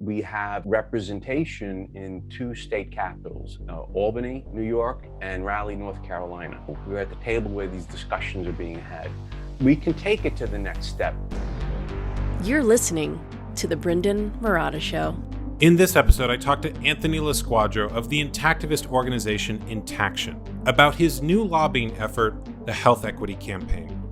we have representation in two state capitals, Albany, New York, and Raleigh, North Carolina. We're at the table where these discussions are being had. We can take it to the next step. You're listening to the Brendon Marotta Show. In this episode, I talked to Anthony Losquadro of the intactivist organization Intaction about his new lobbying effort, the Health Equity Campaign.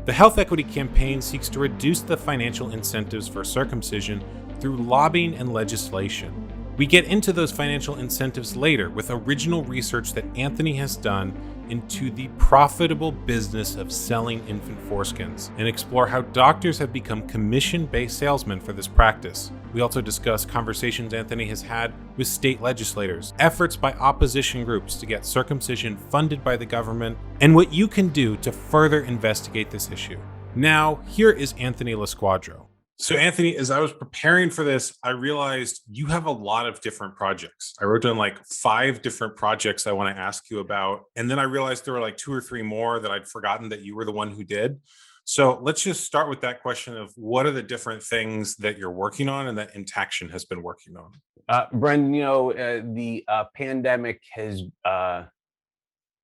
The Health Equity Campaign seeks to reduce the financial incentives for circumcision through lobbying and legislation. We get into those financial incentives later with original research that Anthony has done into the profitable business of selling infant foreskins and explore how doctors have become commission-based salesmen for this practice. We also discuss conversations Anthony has had with state legislators, efforts by opposition groups to get circumcision funded by the government, and what you can do to further investigate this issue. Now, here is Anthony Losquadro. So Anthony, as I was preparing for this, I realized you have a lot of different projects. I wrote down like 5 different projects I want to ask you about. And then I realized there were like 2 or 3 more that I'd forgotten that you were the one who did. So let's just start with that question of what are the different things that you're working on and that Intaction has been working on? Brendon, the pandemic has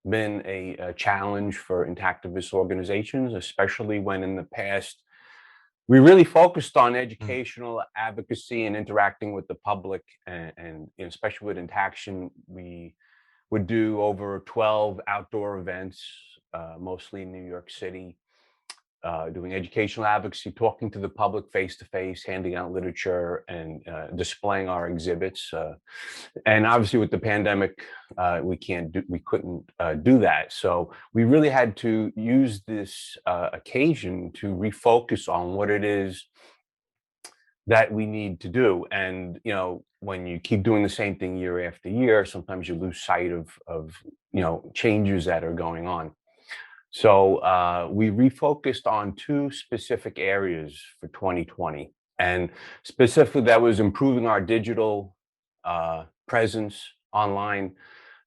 been a challenge for intactivist organizations, especially when in the past, we really focused on educational advocacy and interacting with the public, and especially with Intaction, we would do over 12 outdoor events, mostly in New York City, doing educational advocacy, talking to the public face to face, handing out literature, and displaying our exhibits. And obviously, with the pandemic, we couldn't do that. So we really had to use this occasion to refocus on what it is that we need to do. And when you keep doing the same thing year after year, sometimes you lose sight of changes that are going on. So we refocused on 2 specific areas for 2020. And specifically, that was improving our digital presence online,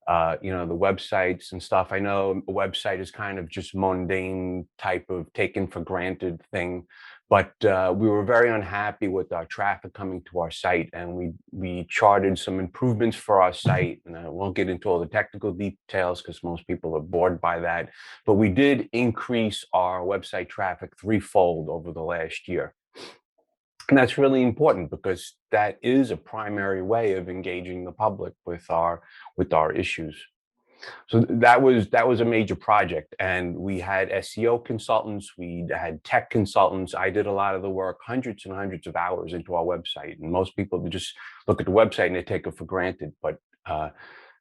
the websites and stuff. I know a website is kind of just mundane type of taken for granted thing, but we were very unhappy with our traffic coming to our site, and we charted some improvements for our site. And I won't get into all the technical details because most people are bored by that, but we did increase our website traffic 3-fold over the last year. And that's really important because that is a primary way of engaging the public with our issues. So that was a major project, and we had SEO consultants, we had tech consultants. I did a lot of the work, hundreds and hundreds of hours into our website, and most people just look at the website and they take it for granted. But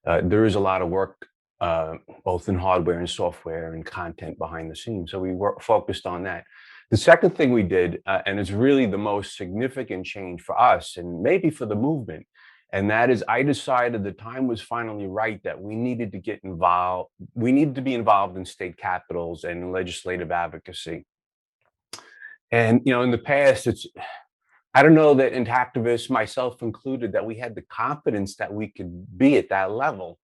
there is a lot of work, both in hardware and software and content behind the scenes. So we focused on that. The second thing we did, and it's really the most significant change for us and maybe for the movement, and that is I decided the time was finally right that we needed to get involved. We needed to be involved in state capitals and legislative advocacy. And, in the past, I don't know that intactivists, myself included, that we had the confidence that we could be at that level.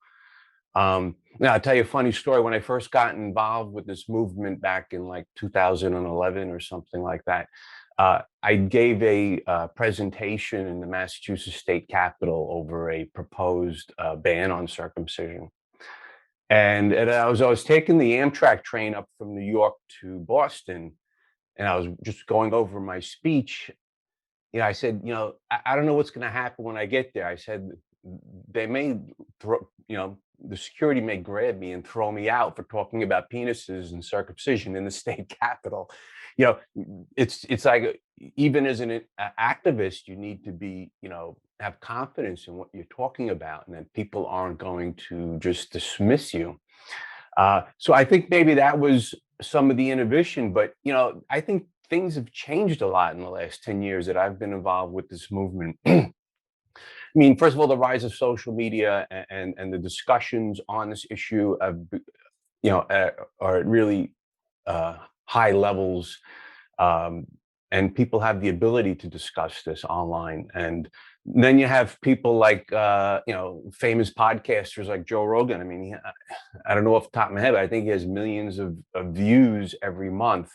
Now, I'll tell you a funny story. When I first got involved with this movement back in like 2011 or something like that, I gave a presentation in the Massachusetts state capitol over a proposed ban on circumcision. And I was taking the Amtrak train up from New York to Boston, and I was just going over my speech. I said, I don't know what's going to happen when I get there. I said, they may throw, the security may grab me and throw me out for talking about penises and circumcision in the state capitol. It's like, even as an activist, you need to be, have confidence in what you're talking about, and that people aren't going to just dismiss you. So I think maybe that was some of the inhibition, but, I think things have changed a lot in the last 10 years that I've been involved with this movement. I mean, first of all, the rise of social media and the discussions on this issue of, are at really high levels, and people have the ability to discuss this online. And then you have people like, famous podcasters like Joe Rogan. I mean, I don't know off the top of my head, but I think he has millions of views every month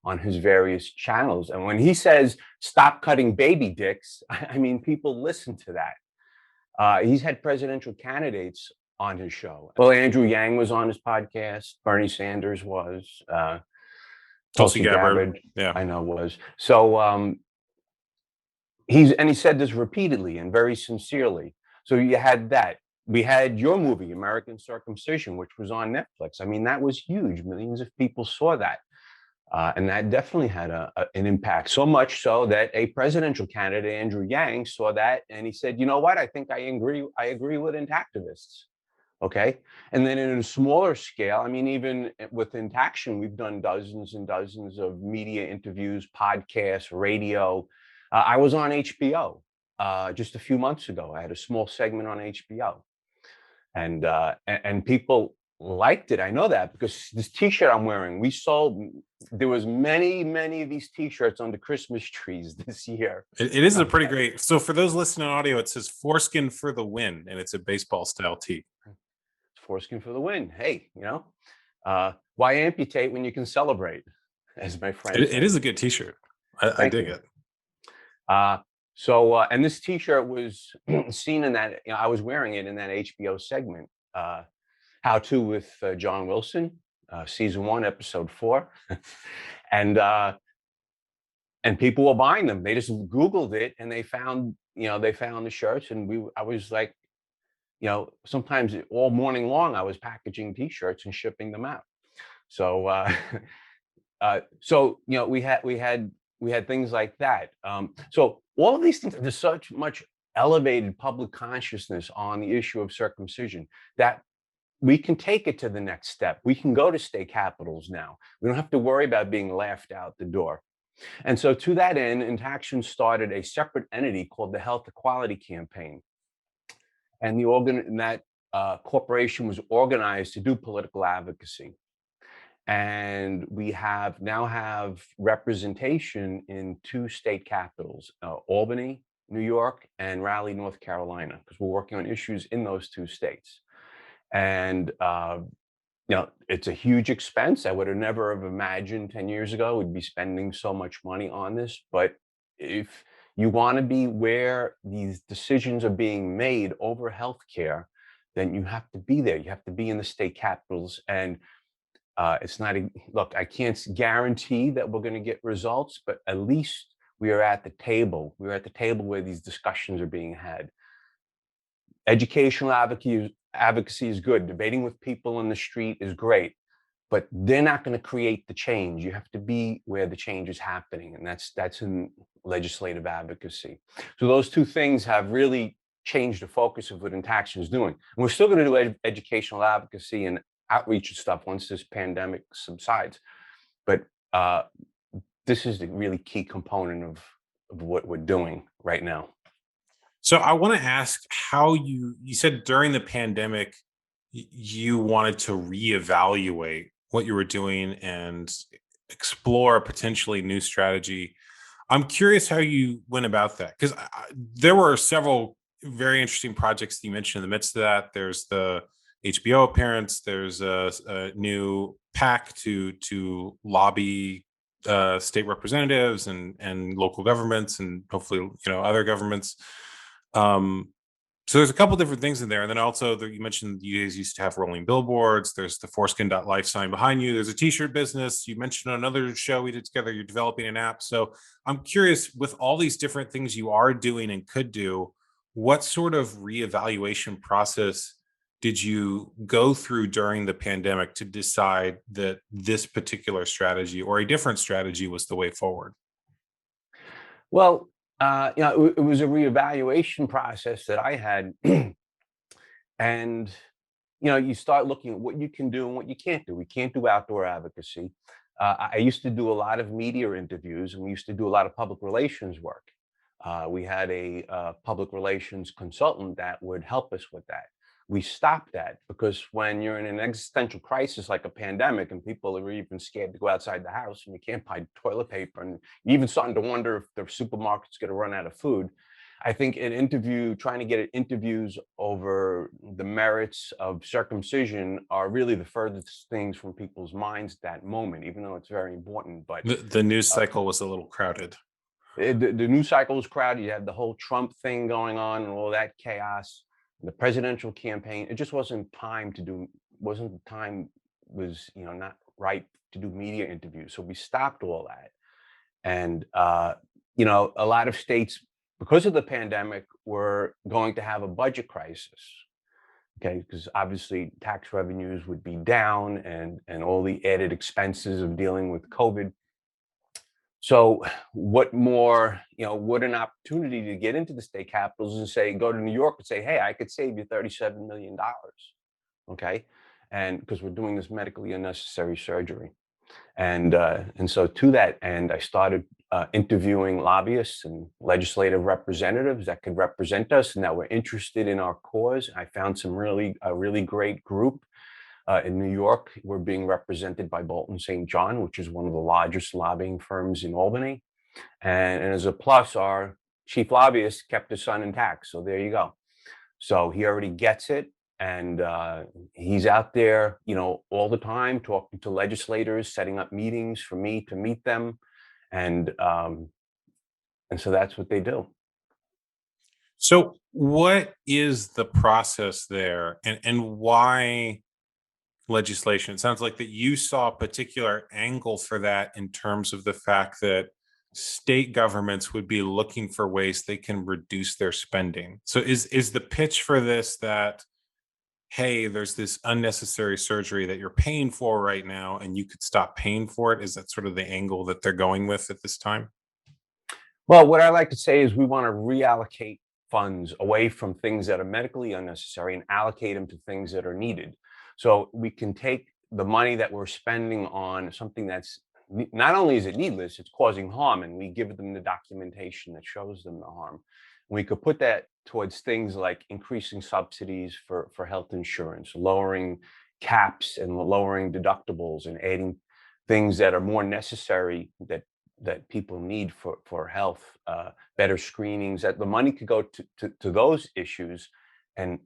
on his various channels. And when he says, stop cutting baby dicks, I mean, people listen to that. He's had presidential candidates on his show. Well, Andrew Yang was on his podcast. Bernie Sanders was. Tulsi Tulsi Gabbard. Gabbard, Yeah. I know, was. So he said this repeatedly and very sincerely. So you had that. We had your movie, American Circumcision, which was on Netflix. I mean, that was huge. Millions of people saw that. And that definitely had an impact, so much so that a presidential candidate, Andrew Yang, saw that and he said, you know what, I think I agree with intactivists. Okay. And then in a smaller scale, I mean, even with Intaction, we've done dozens and dozens of media interviews, podcasts, radio. I was on HBO just a few months ago. I had a small segment on HBO. And people liked it. I know that because this T-shirt I'm wearing, there was many of these T-shirts under Christmas trees this year. It is a pretty great. So for those listening on audio, it says "Foreskin for the win," and it's a baseball style tee. Foreskin for the win. Hey, why amputate when you can celebrate? As my friend said. It is a good T-shirt. I dig it. And this T-shirt was seen in that. I was wearing it in that HBO segment, How To with John Wilson, season 1, episode 4, and people were buying them. They just Googled it and they found the shirts, and I was like, sometimes all morning long I was packaging T-shirts and shipping them out. So we had things like that. So all of these things, there's such much elevated public consciousness on the issue of circumcision that we can take it to the next step. We can go to state capitals now. We don't have to worry about being laughed out the door. And so to that end, Intaction started a separate entity called the Health Equality Campaign. And that corporation was organized to do political advocacy. And we now have representation in 2 state capitals, Albany, New York, and Raleigh, North Carolina, because we're working on issues in those 2 states. And it's a huge expense. I would have never have imagined 10 years ago we'd be spending so much money on this. But if you want to be where these decisions are being made over healthcare, then you have to be there. You have to be in the state capitals. And it's not look, I can't guarantee that we're going to get results, but at least we are at the table. We're at the table where these discussions are being had. Educational advocacy is good. Debating with people in the street is great, but they're not going to create the change. You have to be where the change is happening, and that's in legislative advocacy. So those 2 things have really changed the focus of what Intaction is doing. And we're still going to do educational advocacy and outreach and stuff once this pandemic subsides. But this is the really key component of what we're doing right now. So I want to ask how you said during the pandemic, you wanted to reevaluate what you were doing and explore a potentially new strategy. I'm curious how you went about that, because there were several very interesting projects that you mentioned in the midst of that. There's the HBO appearance. There's a new PAC to lobby state representatives and local governments and hopefully other governments. So there's a couple different things in there, and then also you mentioned you guys used to have rolling billboards. There's the Foreskin.life sign behind you. There's a T-shirt business. You mentioned another show we did together. You're developing an app. So I'm curious, with all these different things you are doing and could do, what sort of reevaluation process did you go through during the pandemic to decide that this particular strategy or a different strategy was the way forward? Well, it was a reevaluation process that I had. And, you start looking at what you can do and what you can't do. We can't do outdoor advocacy. I used to do a lot of media interviews, and we used to do a lot of public relations work. We had a public relations consultant that would help us with that. We stopped that because when you're in an existential crisis like a pandemic and people are even scared to go outside the house and you can't buy toilet paper and you're even starting to wonder if the supermarket's going to run out of food, I think trying to get interviews over the merits of circumcision are really the furthest things from people's minds at that moment, even though it's very important. But The news cycle was a little crowded. the news cycle was crowded. You had the whole Trump thing going on and all that chaos, the presidential campaign. It just wasn't time to do, wasn't the time was, not right to do media interviews. So we stopped all that. And, a lot of states, because of the pandemic, were going to have a budget crisis. Okay, because obviously tax revenues would be down and all the added expenses of dealing with COVID. So what an opportunity to get into the state capitals and say, go to New York and say, hey, I could save you $37 million. Okay. And because we're doing this medically unnecessary surgery. And so to that end, I started interviewing lobbyists and legislative representatives that could represent us and that were interested in our cause. I found a really great group in New York. We're being represented by Bolton St. John, which is one of the largest lobbying firms in Albany. And as a plus, our chief lobbyist kept his son intact. So there you go. So he already gets it. And he's out there, all the time talking to legislators, setting up meetings for me to meet them. And so that's what they do. So what is the process there, and why legislation? It sounds like that you saw a particular angle for that in terms of the fact that state governments would be looking for ways they can reduce their spending. So is the pitch for this that, hey, there's this unnecessary surgery that you're paying for right now and you could stop paying for it? Is that sort of the angle that they're going with at this time? Well, what I like to say is we want to reallocate funds away from things that are medically unnecessary and allocate them to things that are needed. So we can take the money that we're spending on something that's not only is it needless, it's causing harm, and we give them the documentation that shows them the harm. We could put that towards things like increasing subsidies for health insurance, lowering caps and lowering deductibles, and adding things that are more necessary that people need for health, better screenings. That the money could go to those issues, and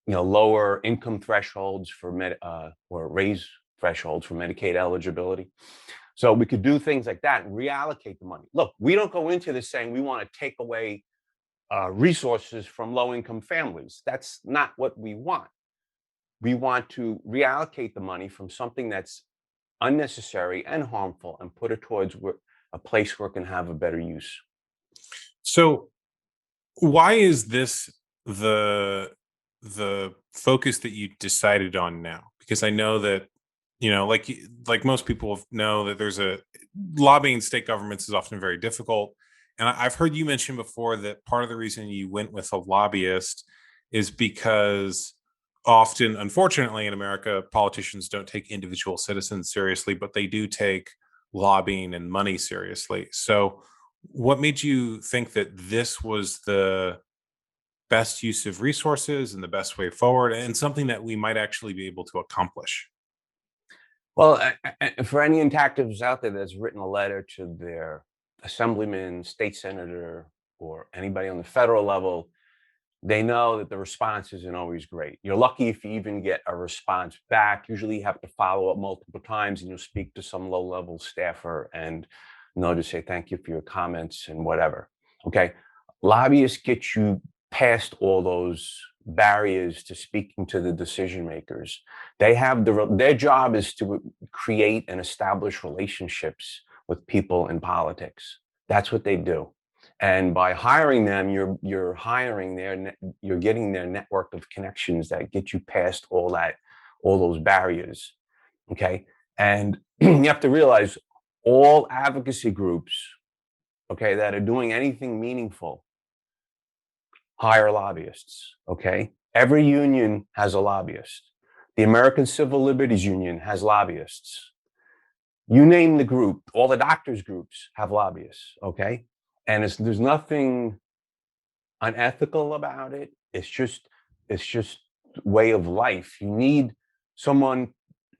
lower income thresholds for or raise thresholds for Medicaid eligibility. So we could do things like that and reallocate the money. Look, we don't go into this saying we want to take away resources from low-income families. That's not what we want. We want to reallocate the money from something that's unnecessary and harmful and put it towards a place where it can have a better use. So why is this the focus that you decided on now? Because I know that, like most people know, that there's a lobbying state governments is often very difficult. And I've heard you mention before that part of the reason you went with a lobbyist is because often, unfortunately, in America, politicians don't take individual citizens seriously, but they do take lobbying and money seriously. So what made you think that this was the best use of resources and the best way forward, and something that we might actually be able to accomplish? Well, for any intactives out there that's written a letter to their assemblyman, state senator, or anybody on the federal level, they know that the response isn't always great. You're lucky if you even get a response back. Usually you have to follow up multiple times, and you'll speak to some low-level staffer and they'll just say, thank you for your comments and whatever. Okay. Lobbyists get you past all those barriers to speaking to the decision makers. They have their job is to create and establish relationships with people in politics. That's what they do. And by hiring them, you're hiring you're getting their network of connections that get you past all those barriers. Okay. And you have to realize all advocacy groups, okay, that are doing anything meaningful hire lobbyists. Okay. Every union has a lobbyist. The American Civil Liberties Union has lobbyists. You name the group, all the doctors groups have lobbyists. Okay. And there's nothing unethical about it. It's just way of life. You need someone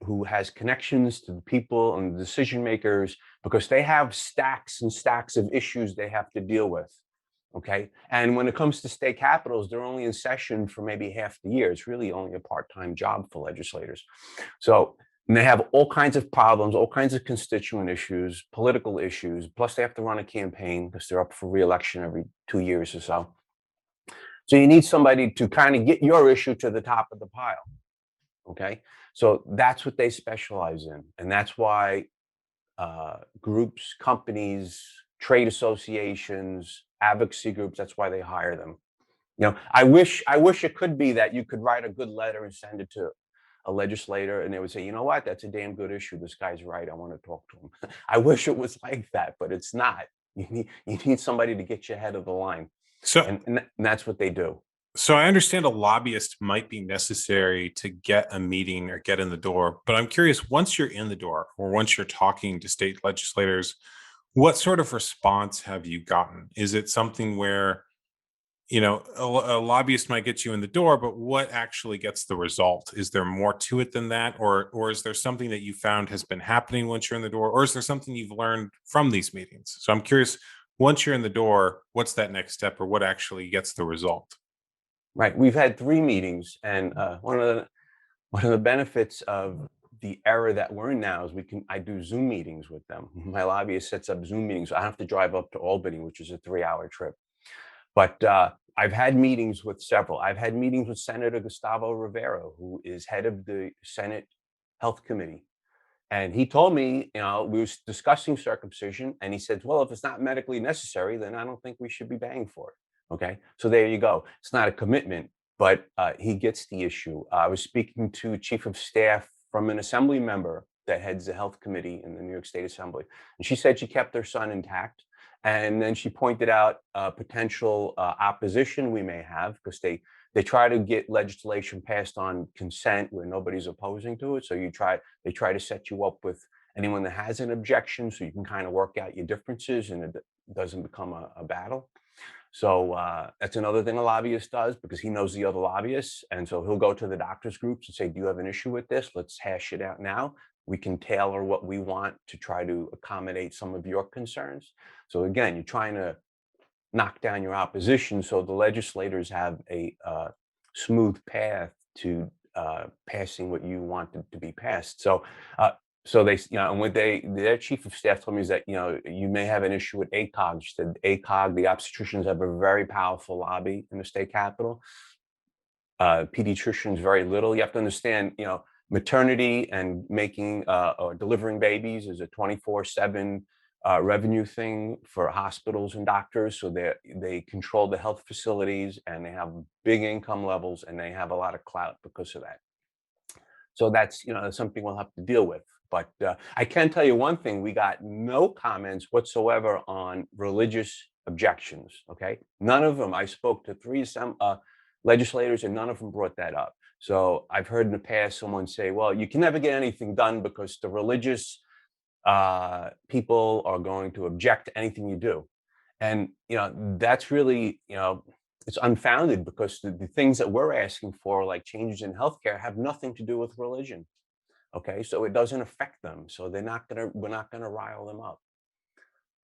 who has connections to the people and the decision makers, because they have stacks and stacks of issues they have to deal with. Okay. And when it comes to state capitals, they're only in session for maybe half the year. It's really only a part-time job for legislators. So they have all kinds of problems, all kinds of constituent issues, political issues, plus they have to run a campaign because they're up for re-election every 2 years or so. So you need somebody to kind of get your issue to the top of the pile. Okay. So that's what they specialize in. And that's why groups, companies, trade associations, advocacy groups, that's why they hire them. I wish it could be that you could write a good letter and send it to a legislator and they would say, you know what, that's a damn good issue. This guy's right. I want to talk to him. I wish it was like that, but it's not. You need somebody to get you ahead of the line. So, and that's what they do. So I understand a lobbyist might be necessary to get a meeting or get in the door, but I'm curious, once you're in the door or once you're talking to state legislators, what sort of response have you gotten? Is it something where, a lobbyist might get you in the door, but what actually gets the result? Is there more to it than that? Or is there something that you found has been happening once you're in the door? Or is there something you've learned from these meetings? So I'm curious, once you're in the door, what's that next step or what actually gets the result? Right. We've had 3 meetings, and one of the benefits of the era that we're in now is I do Zoom meetings with them. My lobbyist sets up Zoom meetings. So I don't have to drive up to Albany, which is a 3-hour trip. But I've had meetings with several. I've had meetings with Senator Gustavo Rivera, who is head of the Senate Health Committee. And he told me, we were discussing circumcision, and he said, well, if it's not medically necessary, then I don't think we should be paying for it. Okay, so there you go. It's not a commitment, but he gets the issue. I was speaking to chief of staff from an assembly member that heads the health committee in the New York State Assembly. And she said she kept their son intact. And then she pointed out potential opposition we may have, because they try to get legislation passed on consent where nobody's opposing to it. So they try to set you up with anyone that has an objection so you can kind of work out your differences and it doesn't become a battle. So that's another thing a lobbyist does, because he knows the other lobbyists. And so he'll go to the doctors groups and say, do you have an issue with this? Let's hash it out now. We can tailor what we want to try to accommodate some of your concerns. So again, you're trying to knock down your opposition so the legislators have a smooth path to passing what you want to be passed. So they, and what their chief of staff told me is that, you may have an issue with ACOG. She said ACOG, the obstetricians have a very powerful lobby in the state capitol. Pediatricians, very little. You have to understand, maternity and making or delivering babies is a 24/7 revenue thing for hospitals and doctors. So they control the health facilities and they have big income levels and they have a lot of clout because of that. So that's something we'll have to deal with. But I can tell you one thing: we got no comments whatsoever on religious objections. Okay, none of them. I spoke to 3 legislators, and none of them brought that up. So I've heard in the past someone say, "Well, you can never get anything done because the religious people are going to object to anything you do," and that's really it's unfounded, because the things that we're asking for, like changes in healthcare, have nothing to do with religion. Okay, so it doesn't affect them. So we're not gonna rile them up.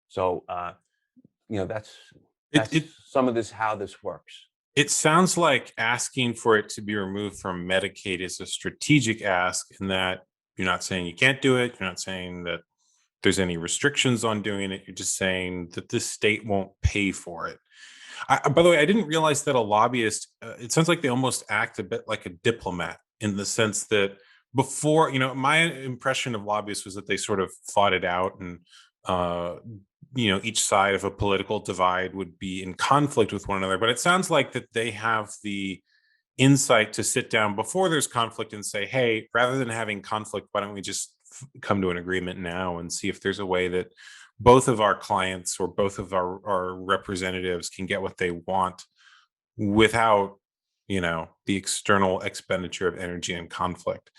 So that's some of this how this works. It sounds like asking for it to be removed from Medicaid is a strategic ask, in that you're not saying you can't do it. You're not saying that there's any restrictions on doing it. You're just saying that this state won't pay for it. By the way, I didn't realize that a lobbyist, it sounds like they almost act a bit like a diplomat, in the sense that before, my impression of lobbyists was that they sort of fought it out, and, each side of a political divide would be in conflict with one another. But it sounds like that they have the insight to sit down before there's conflict and say, hey, rather than having conflict, why don't we just come to an agreement now and see if there's a way that both of our clients or both of our representatives can get what they want without, the external expenditure of energy and conflict.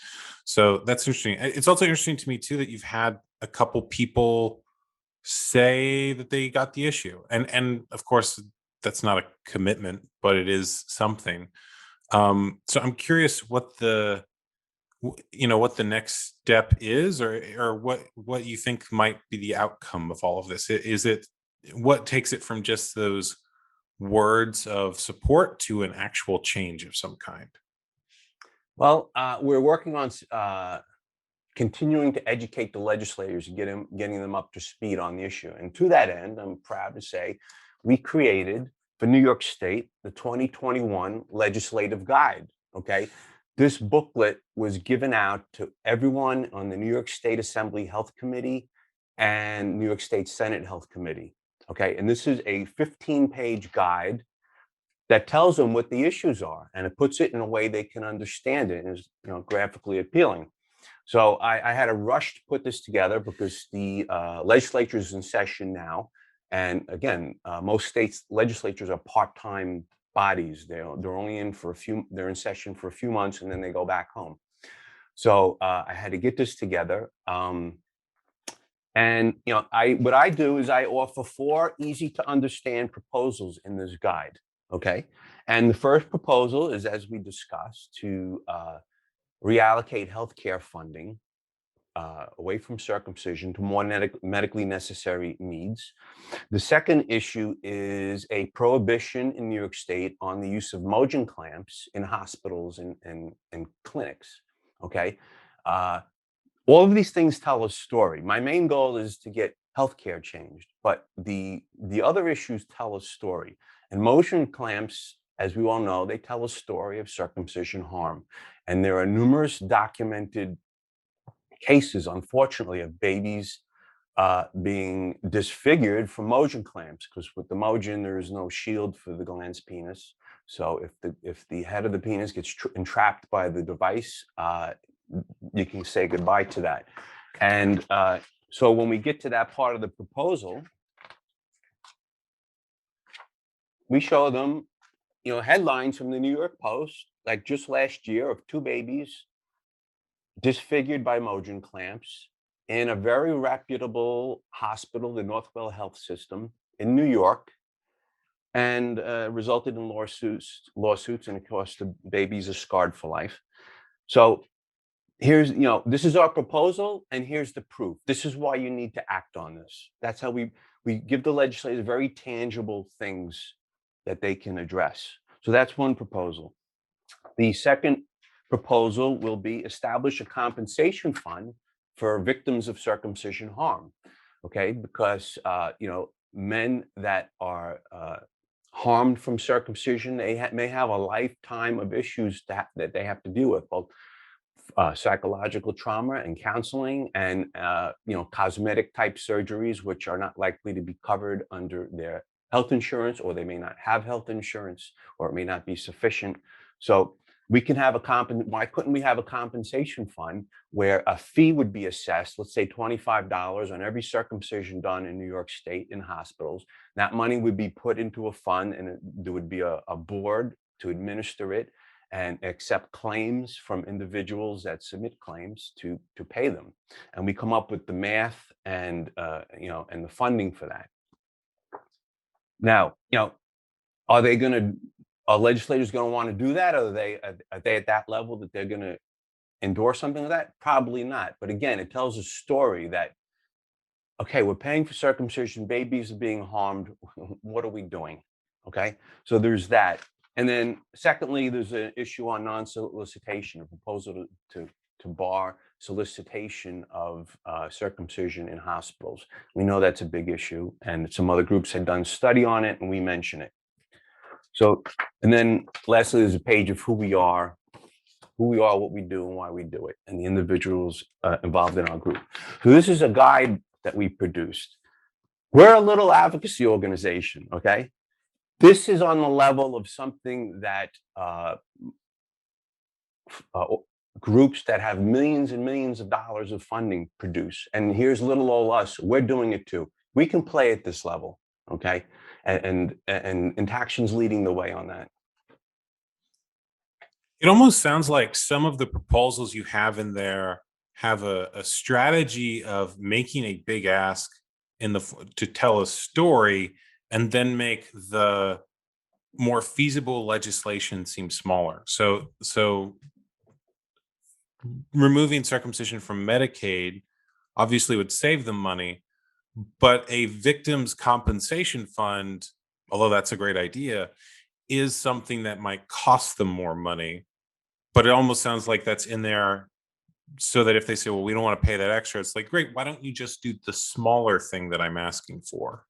So that's interesting. It's also interesting to me too that you've had a couple people say that they got the issue, and of course that's not a commitment, but it is something. So I'm curious what the what the next step is, or what you think might be the outcome of all of this? Is it what takes it from just those words of support to an actual change of some kind? Well, we're working on continuing to educate the legislators and getting them up to speed on the issue. And to that end, I'm proud to say we created for New York State the 2021 legislative guide. Okay. This booklet was given out to everyone on the New York State Assembly Health Committee and New York State Senate Health Committee. Okay. And this is a 15-page guide that tells them what the issues are, and it puts it in a way they can understand it and is, graphically appealing. So I had to rush to put this together because the legislature is in session now, and again, most states' legislatures are part-time bodies. They're only in for a few. They're in session for a few months, and then they go back home. So I had to get this together. And what I do is I offer 4 easy to understand proposals in this guide. Okay, and the first proposal is, as we discussed, to reallocate healthcare funding away from circumcision to more medically necessary needs. The second issue is a prohibition in New York State on the use of Mogen clamps in hospitals and clinics. Okay. All of these things tell a story. My main goal is to get healthcare changed, but the other issues tell a story. And motion clamps, as we all know, they tell a story of circumcision harm. And there are numerous documented cases, unfortunately, of babies being disfigured from Mogen clamps, because with the Mogen, there is no shield for the glans penis. So if the head of the penis gets entrapped by the device, you can say goodbye to that. And so when we get to that part of the proposal, we show them, headlines from the New York Post, like just last year, of 2 babies disfigured by Mogen clamps in a very reputable hospital, the Northwell Health System in New York, and resulted in lawsuits, and of course the babies are scarred for life. So here's, this is our proposal, and here's the proof. This is why you need to act on this. That's how we give the legislators very tangible things that they can address. So that's one proposal. The second proposal will be establish a compensation fund for victims of circumcision harm. Okay, because men that are harmed from circumcision, they may have a lifetime of issues that they have to deal with, both psychological trauma and counseling, and cosmetic type surgeries, which are not likely to be covered under their health insurance, or they may not have health insurance, or it may not be sufficient. So we can have why couldn't we have a compensation fund where a fee would be assessed, let's say $25 on every circumcision done in New York State in hospitals. That money would be put into a fund, and there would be a board to administer it and accept claims from individuals that submit claims to pay them. And we come up with the math and and the funding for that. Now, are legislators going to want to do that? Are they at that level that they're going to endorse something like that? Probably not. But again, it tells a story that, okay, we're paying for circumcision, babies are being harmed. What are we doing? Okay, so there's that. And then secondly, there's an issue on non-solicitation, a proposal to bar solicitation of circumcision in hospitals. We know that's a big issue, and some other groups had done study on it, and we mention it. So, and then lastly, there's a page of who we are, what we do, and why we do it, and the individuals involved in our group. So this is a guide that we produced. We're a little advocacy organization, okay? This is on the level of something that groups that have millions and millions of dollars of funding produce. And here's little old us. We're doing it too. We can play at this level, okay? And Intaction's leading the way on that. It almost sounds like some of the proposals you have in there have a strategy of making a big ask to tell a story, and then make the more feasible legislation seem smaller. So removing circumcision from Medicaid obviously would save them money, but a victims compensation fund, although that's a great idea, is something that might cost them more money. But it almost sounds like that's in there so that if they say, well, we don't want to pay that extra, it's like, great, why don't you just do the smaller thing that I'm asking for?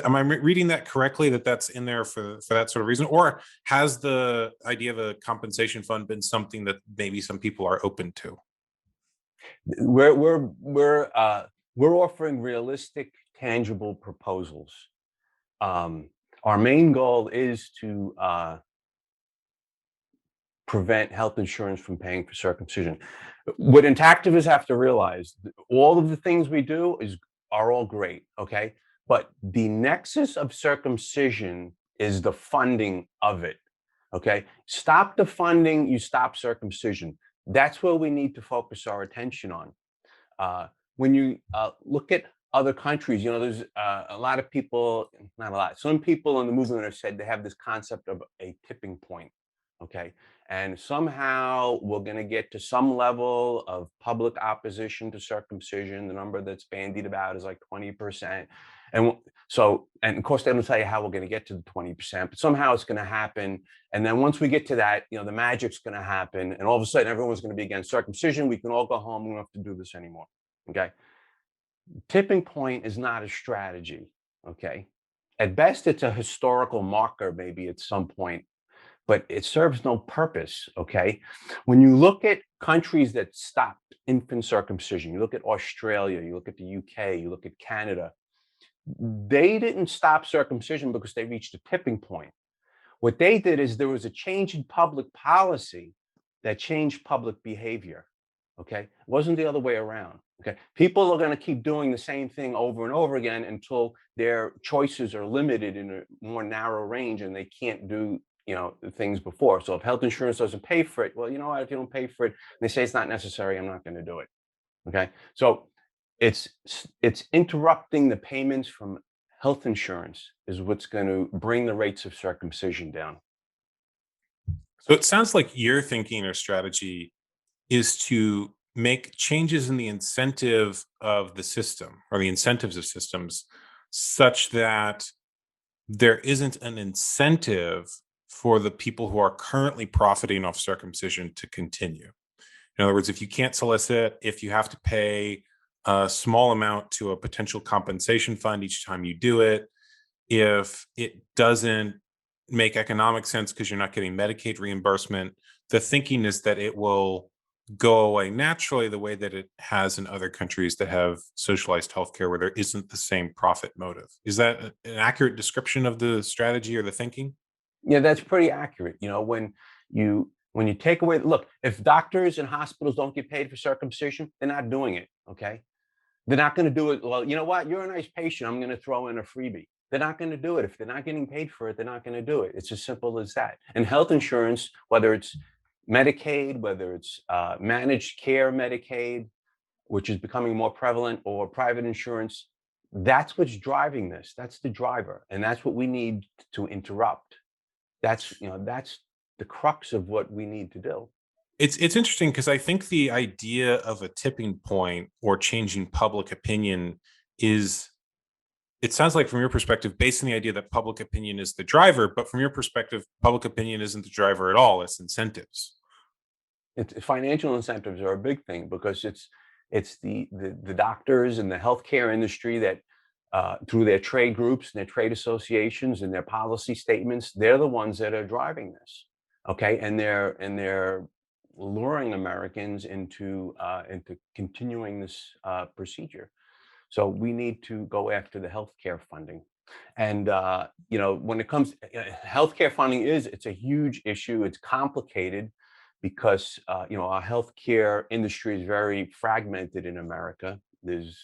Am I reading that correctly, that that's in there for that sort of reason? Or has the idea of a compensation fund been something that maybe some people are open to? We're we're we're uh, we're offering realistic, tangible proposals. Um, our main goal is to prevent health insurance from paying for circumcision. What intactivists have to realize, all of the things we do are all great, okay? But the nexus of circumcision is the funding of it, okay? Stop the funding, you stop circumcision. That's where we need to focus our attention on. When you look at other countries, there's a lot of people, not a lot, some people in the movement have said they have this concept of a tipping point, okay? And somehow we're going to get to some level of public opposition to circumcision. The number that's bandied about is like 20%. And of course, they don't tell you how we're going to get to the 20%, but somehow it's going to happen. And then once we get to that, the magic's going to happen. And all of a sudden, everyone's going to be against circumcision. We can all go home. We don't have to do this anymore. Okay. Tipping point is not a strategy. Okay. At best, it's a historical marker, maybe at some point, but it serves no purpose. Okay. When you look at countries that stopped infant circumcision, you look at Australia, you look at the UK, you look at Canada, they didn't stop circumcision because they reached a tipping point. What they did is there was a change in public policy that changed public behavior. Okay. It wasn't the other way around. Okay. People are going to keep doing the same thing over and over again until their choices are limited in a more narrow range and they can't do, things before. So if health insurance doesn't pay for it, well, you know what? If you don't pay for it, and they say it's not necessary, I'm not going to do it. Okay. So it's it's interrupting the payments from health insurance is what's going to bring the rates of circumcision down. So it sounds like your thinking or strategy is to make changes in the incentive of the system or the incentives of systems such that there isn't an incentive for the people who are currently profiting off circumcision to continue. In other words, if you can't solicit, if you have to pay a small amount to a potential compensation fund each time you do it, if it doesn't make economic sense because you're not getting Medicaid reimbursement, the thinking is that it will go away naturally the way that it has in other countries that have socialized healthcare where there isn't the same profit motive. Is that an accurate description of the strategy or the thinking? Yeah, that's pretty accurate. When you take away, look, if doctors and hospitals don't get paid for circumcision, they're not doing it. Okay. They're not going to do it. Well, you know what? You're a nice patient. I'm going to throw in a freebie. They're not going to do it. If they're not getting paid for it, they're not going to do it. It's as simple as that. And health insurance, whether it's Medicaid, whether it's managed care Medicaid, which is becoming more prevalent, or private insurance, that's what's driving this. That's the driver. And that's what we need to interrupt. That's the crux of what we need to do. It's interesting because I think the idea of a tipping point or changing public opinion is, it sounds like from your perspective, based on the idea that public opinion is the driver, but from your perspective, public opinion isn't the driver at all, it's incentives. Financial incentives are a big thing because it's the doctors and the healthcare industry that through their trade groups and their trade associations and their policy statements, they're the ones that are driving this. Okay, and they're luring Americans into continuing this procedure. So we need to go after the healthcare funding. And when it comes, healthcare funding it's a huge issue. It's complicated because our healthcare industry is very fragmented in America. There's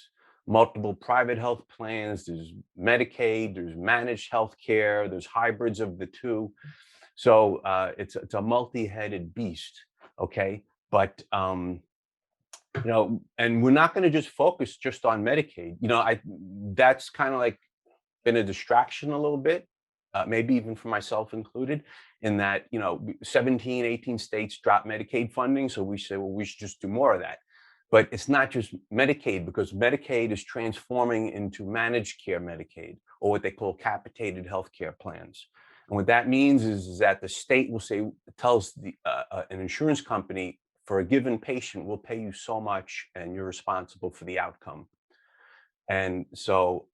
multiple private health plans, there's Medicaid, there's managed health care, there's hybrids of the two. So it's a multi-headed beast. Okay. But and we're not going to just focus just on Medicaid. That's kind of like been a distraction a little bit. maybe even for myself included, in that, 17, 18 states drop Medicaid funding. So we say, well, we should just do more of that. But it's not just Medicaid, because Medicaid is transforming into managed care Medicaid, or what they call capitated healthcare plans. And what that means is that the state will say, tells an insurance company, for a given patient, we'll pay you so much, and you're responsible for the outcome. And so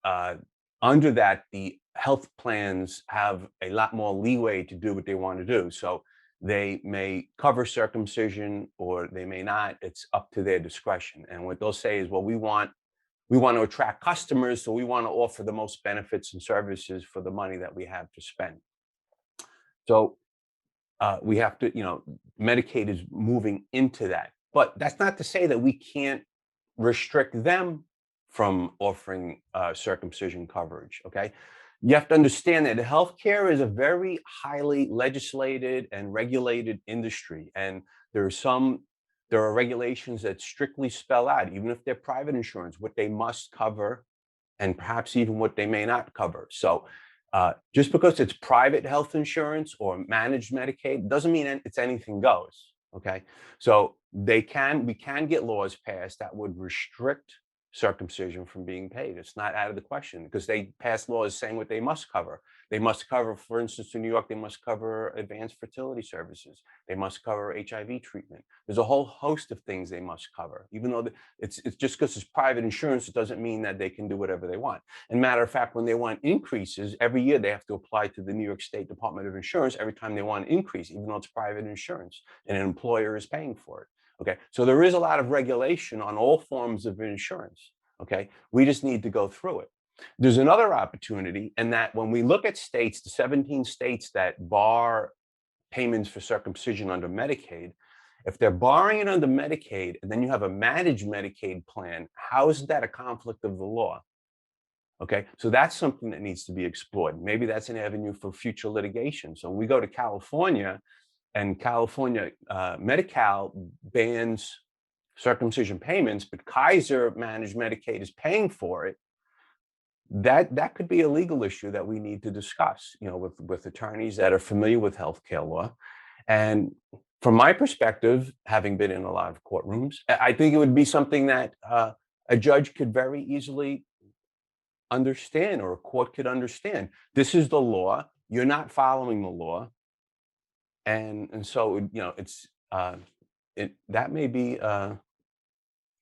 under that, the health plans have a lot more leeway to do what they want to do. So they may cover circumcision or they may not. It's up to their discretion. And what they'll say is, well, we want to attract customers, so we want to offer the most benefits and services for the money that we have to spend. So we have to, Medicaid is moving into that. But that's not to say that we can't restrict them from offering circumcision coverage. Okay. You have to understand that healthcare is a very highly legislated and regulated industry. And there are regulations that strictly spell out, even if they're private insurance, what they must cover and perhaps even what they may not cover. So just because it's private health insurance or managed Medicaid doesn't mean it's anything goes. Okay. So we can get laws passed that would restrict circumcision from being paid. It's not out of the question, because they pass laws saying what they must cover. They must cover, for instance, in New York, they must cover advanced fertility services. They must cover HIV treatment. There's a whole host of things they must cover. Even though it's just because it's private insurance, it doesn't mean that they can do whatever they want. And matter of fact, when they want increases, every year they have to apply to the New York State Department of Insurance every time they want an increase, even though it's private insurance and an employer is paying for it. Okay, so there is a lot of regulation on all forms of insurance. Okay, we just need to go through it. There's another opportunity, in that when we look at states, the 17 states that bar payments for circumcision under Medicaid, if they're barring it under Medicaid and then you have a managed Medicaid plan, how is that a conflict of the law? Okay, so that's something that needs to be explored. Maybe that's an avenue for future litigation. So when we go to California, and California Medi-Cal bans circumcision payments, but Kaiser managed Medicaid is paying for it, that could be a legal issue that we need to discuss, with attorneys that are familiar with healthcare law. And from my perspective, having been in a lot of courtrooms, I think it would be something that a judge could very easily understand, or a court could understand. This is the law. You're not following the law. And so, it's that may be an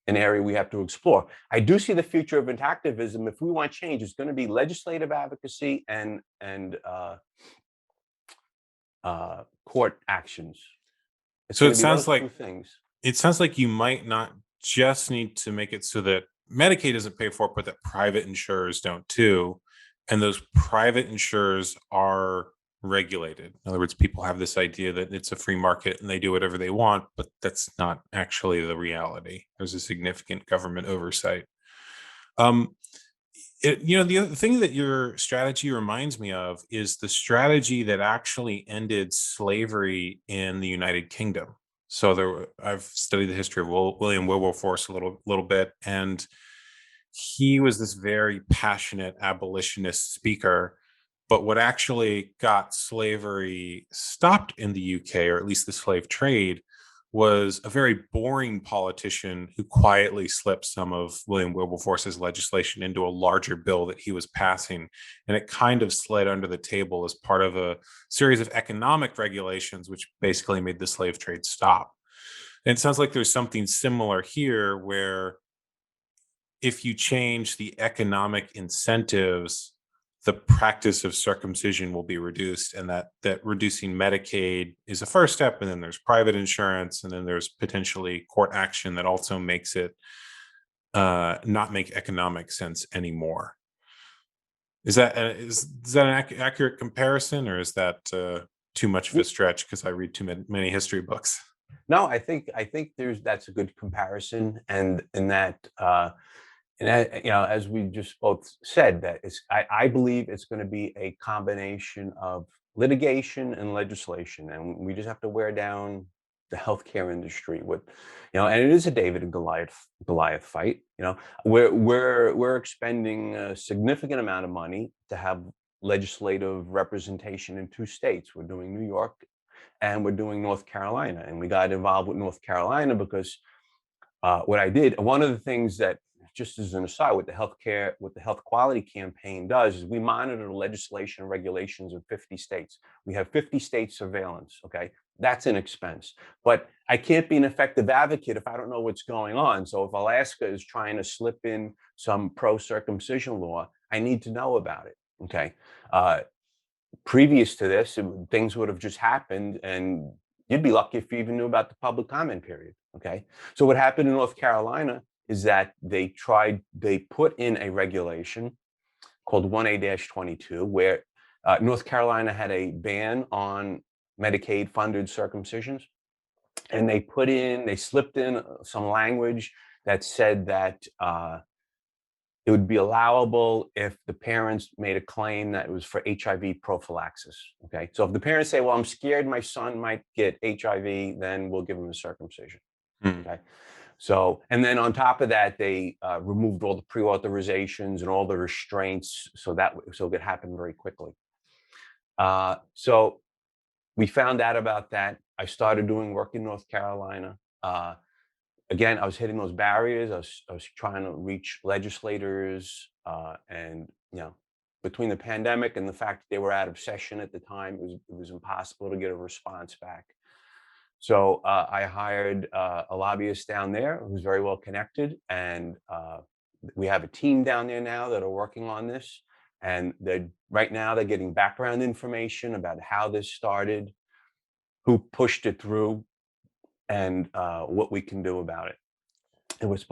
area we have to explore. I do see the future of activism. If we want change, it's going to be legislative advocacy and court actions. It's So going to be those two things. it sounds like you might not just need to make it so that Medicaid doesn't pay for it, but that private insurers don't too. And those private insurers are regulated. In other words, people have this idea that it's a free market and they do whatever they want, but that's not actually the reality. There's a significant government oversight. The other thing that your strategy reminds me of is the strategy that actually ended slavery in the United Kingdom. So I've studied the history of William Wilberforce a little bit, and he was this very passionate abolitionist speaker. But what actually got slavery stopped in the UK, or at least the slave trade, was a very boring politician who quietly slipped some of William Wilberforce's legislation into a larger bill that he was passing. And it kind of slid under the table as part of a series of economic regulations, which basically made the slave trade stop. And it sounds like there's something similar here, where if you change the economic incentives, the practice of circumcision will be reduced, and that reducing Medicaid is a first step, and then there's private insurance, and then there's potentially court action that also makes it not make economic sense anymore. Is that an accurate comparison, or is that too much of a stretch because I read too many history books? No, I think that's a good comparison, and in that. As we just both said, that I believe it's going to be a combination of litigation and legislation, and we just have to wear down the healthcare industry with, and it is a David and Goliath fight. We're expending a significant amount of money to have legislative representation in 2 states. We're doing New York and we're doing North Carolina. And we got involved with North Carolina because what I did, one of the things that, just as an aside, what the health quality campaign does is we monitor the legislation and regulations in 50 states. We have 50 state surveillance, okay? That's an expense. But I can't be an effective advocate if I don't know what's going on. So if Alaska is trying to slip in some pro-circumcision law, I need to know about it, okay? Previous to this, things would have just happened and you'd be lucky if you even knew about the public comment period, okay? So what happened in North Carolina is that they put in a regulation called 1A-22 where North Carolina had a ban on Medicaid funded circumcisions. And they slipped in some language that said that it would be allowable if the parents made a claim that it was for HIV prophylaxis. Okay. So if the parents say, well, I'm scared my son might get HIV, then we'll give him a circumcision. Okay. So, and then on top of that, they removed all the pre-authorizations and all the restraints so it could happen very quickly. So we found out about that. I started doing work in North Carolina. Again, I was hitting those barriers. I was trying to reach legislators, and between the pandemic and the fact that they were out of session at the time, it was impossible to get a response back. So I hired a lobbyist down there who's very well connected, and we have a team down there now that are working on this. And right now they're getting background information about how this started, who pushed it through, and what we can do about it.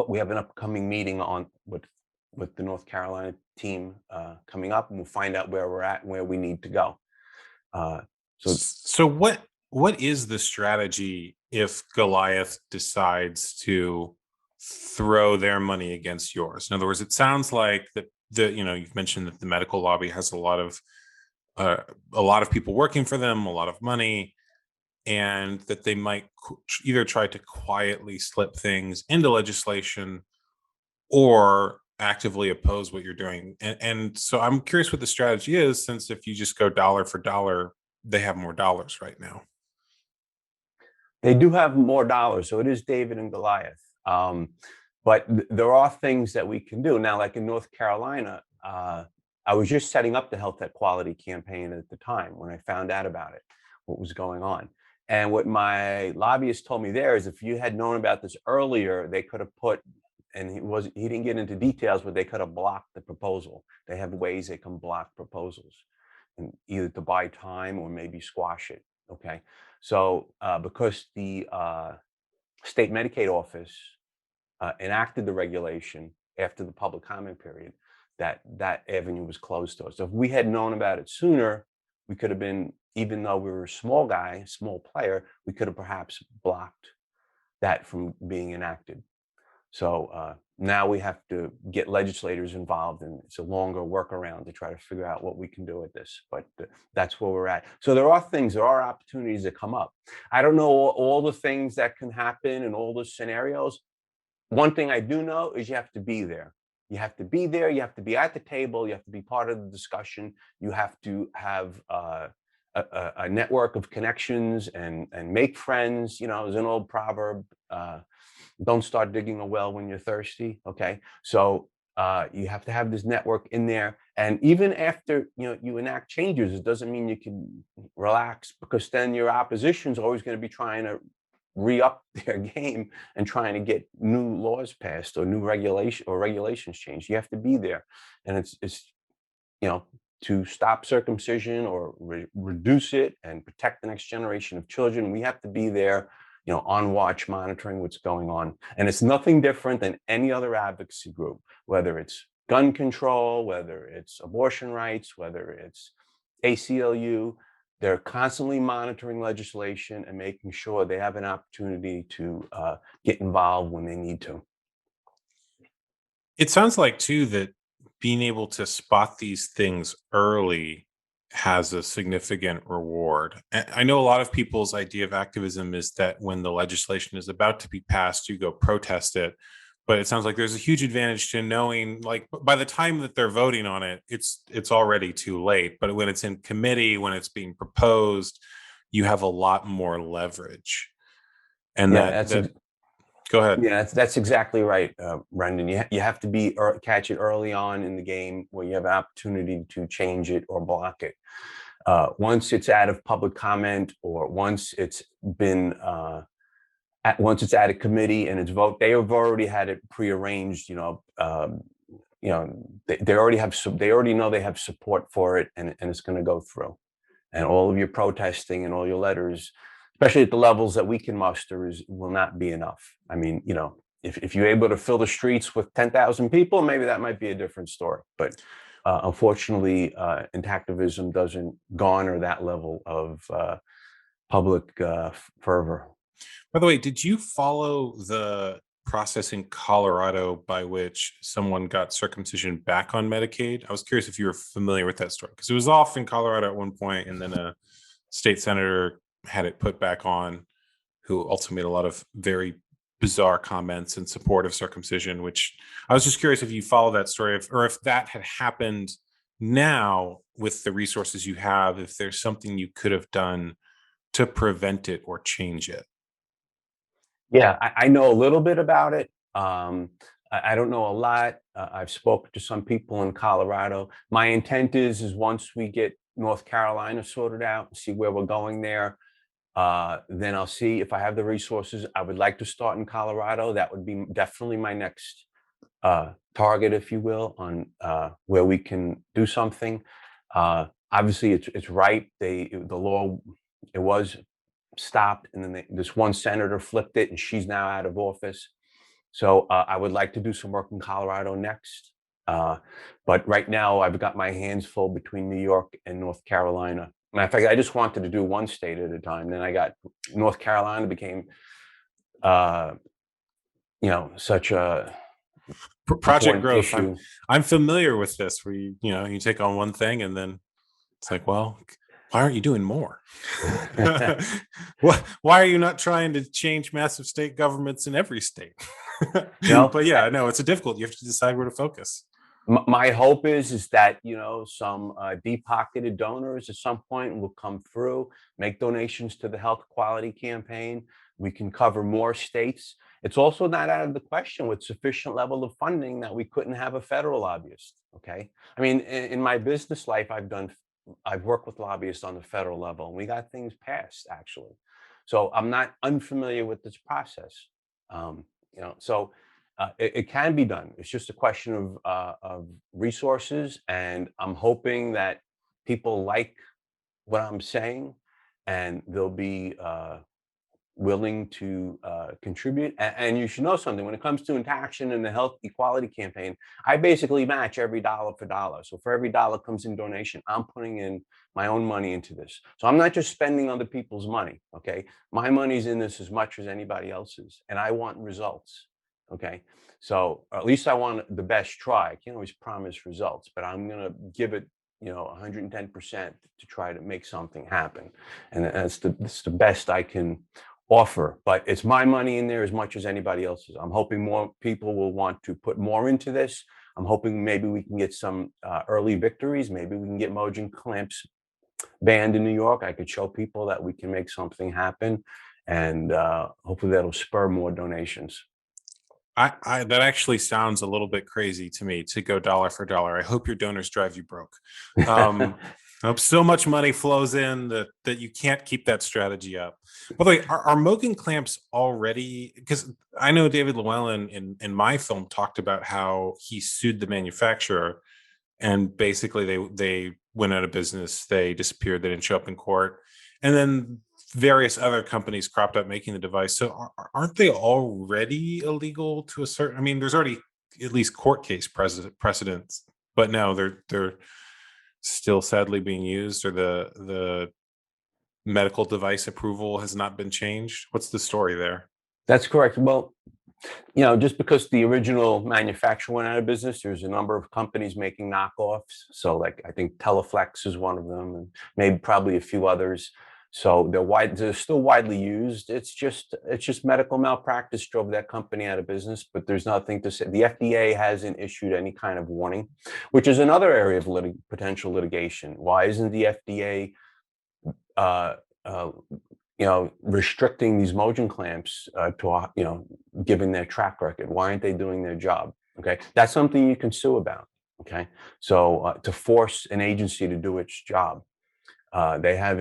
We have an upcoming meeting with the North Carolina team coming up, and we'll find out where we're at and where we need to go. So what is the strategy if Goliath decides to throw their money against yours? In other words, it sounds like that you've mentioned that the medical lobby has a lot of people working for them, a lot of money, and that they might either try to quietly slip things into legislation or actively oppose what you're doing. And so I'm curious what the strategy is, since if you just go dollar for dollar, they have more dollars right now. They do have more dollars, so it is David and Goliath. But there are things that we can do. Now, like in North Carolina, I was just setting up the health equality campaign at the time when I found out about it, what was going on. And what my lobbyist told me there is if you had known about this earlier, they could have and he didn't get into details, but they could have blocked the proposal. They have ways they can block proposals, and either to buy time or maybe squash it. Okay. So because the state Medicaid office enacted the regulation after the public comment period, that avenue was closed to us. So if we had known about it sooner, we could have been, even though we were a small player, we could have perhaps blocked that from being enacted. So now we have to get legislators involved, and it's a longer workaround to try to figure out what we can do with this. But that's where we're at. So there are opportunities that come up. I don't know all the things that can happen and all the scenarios. One thing I do know is you have to be there. You have to be there. You have to be at the table. You have to be part of the discussion. You have to have a network of connections and make friends. There's an old proverb, don't start digging a well when you're thirsty. Okay. So you have to have this network in there. And even after, you enact changes, it doesn't mean you can relax, because then your opposition is always going to be trying to re-up their game and trying to get new laws passed or new regulations changed. You have to be there. And it's to stop circumcision or reduce it and protect the next generation of children. We have to be there, on watch, monitoring what's going on. And it's nothing different than any other advocacy group, whether it's gun control, whether it's abortion rights, whether it's ACLU. They're constantly monitoring legislation and making sure they have an opportunity to get involved when they need to. It sounds like, too, that being able to spot these things early has a significant reward. I know a lot of people's idea of activism is that when the legislation is about to be passed, you go protest it. But it sounds like there's a huge advantage to knowing, like, by the time that they're voting on it, it's already too late. But when it's in committee, when it's being proposed, you have a lot more leverage. And Yeah, that go ahead. that's exactly right, Brendan. You have to catch it early on in the game where you have an opportunity to change it or block it. Once it's out of public comment, or once it's out of committee and it's vote, they have already had it prearranged. They already have they already know they have support for it, and it's going to go through. And all of your protesting and all your letters, especially at the levels that we can muster, will not be enough. I mean, if you're able to fill the streets with 10,000 people, maybe that might be a different story. But unfortunately, intactivism doesn't garner that level of public fervor. By the way, did you follow the process in Colorado by which someone got circumcision back on Medicaid? I was curious if you were familiar with that story, because it was off in Colorado at one point, and then a state senator had it put back on, who also made a lot of very bizarre comments in support of circumcision, which I was just curious if you follow that story, or if that had happened now with the resources you have, if there's something you could have done to prevent it or change it. Yeah, I know a little bit about it. I don't know a lot. I've spoken to some people in Colorado. My intent is once we get North Carolina sorted out and see where we're going there, then I'll see if I have the resources. I would like to start in Colorado. That would be definitely my next target, if you will, on where we can do something. Obviously, it's right. The law, it was stopped, and then this one senator flipped it, and she's now out of office. So I would like to do some work in Colorado next. But right now, I've got my hands full between New York and North Carolina. Matter of fact, I just wanted to do one state at a time. Then I got North Carolina became, such a Project important growth. issue. I'm familiar with this, where you take on one thing and then it's like, well, why aren't you doing more? Why are you not trying to change massive state governments in every state? But yeah, no, it's a difficult. You have to decide where to focus. My hope is that some deep-pocketed donors at some point will come through, make donations to the health quality campaign. We can cover more states. It's also not out of the question, with sufficient level of funding, that we couldn't have a federal lobbyist. Okay, I mean, in my business life, I've worked with lobbyists on the federal level, and we got things passed, actually. So I'm not unfamiliar with this process. So it can be done. It's just a question of resources, and I'm hoping that people like what I'm saying, and they'll be willing to contribute. And you should know something: when it comes to Action and the health equality campaign, I basically match every dollar for dollar. So for every dollar comes in donation, I'm putting in my own money into this. So I'm not just spending other people's money. Okay, my money's in this as much as anybody else's, and I want results. Okay, so at least I want the best try. I can't always promise results, but I'm gonna give it 110% to try to make something happen, and that's the best I can offer. But it's my money in there as much as anybody else's. I'm hoping more people will want to put more into this. I'm hoping maybe we can get some early victories. Maybe we can get Mogen clamps banned in New York. I could show people that we can make something happen, and hopefully that'll spur more donations. That actually sounds a little bit crazy to me, to go dollar for dollar. I hope your donors drive you broke. I hope so much money flows in that you can't keep that strategy up. By the way, are Mogen clamps already? Because I know David Llewellyn in my film talked about how he sued the manufacturer, and basically they went out of business. They disappeared. They didn't show up in court, and then various other companies cropped up making the device. So aren't they already illegal to a certain? I mean, there's already at least court case precedents, but no, they're still sadly being used, or the medical device approval has not been changed. What's the story there? That's correct. Well, just because the original manufacturer went out of business, there's a number of companies making knockoffs. So, like, I think Teleflex is one of them, and maybe probably a few others. So they're still widely used. It's just medical malpractice drove that company out of business, but there's nothing to say. The FDA hasn't issued any kind of warning, which is another area of potential litigation. Why isn't the FDA uh, uh, restricting these Mogen clamps given their track record? Why aren't they doing their job? Okay, that's something you can sue about. Okay, so to force an agency to do its job, they have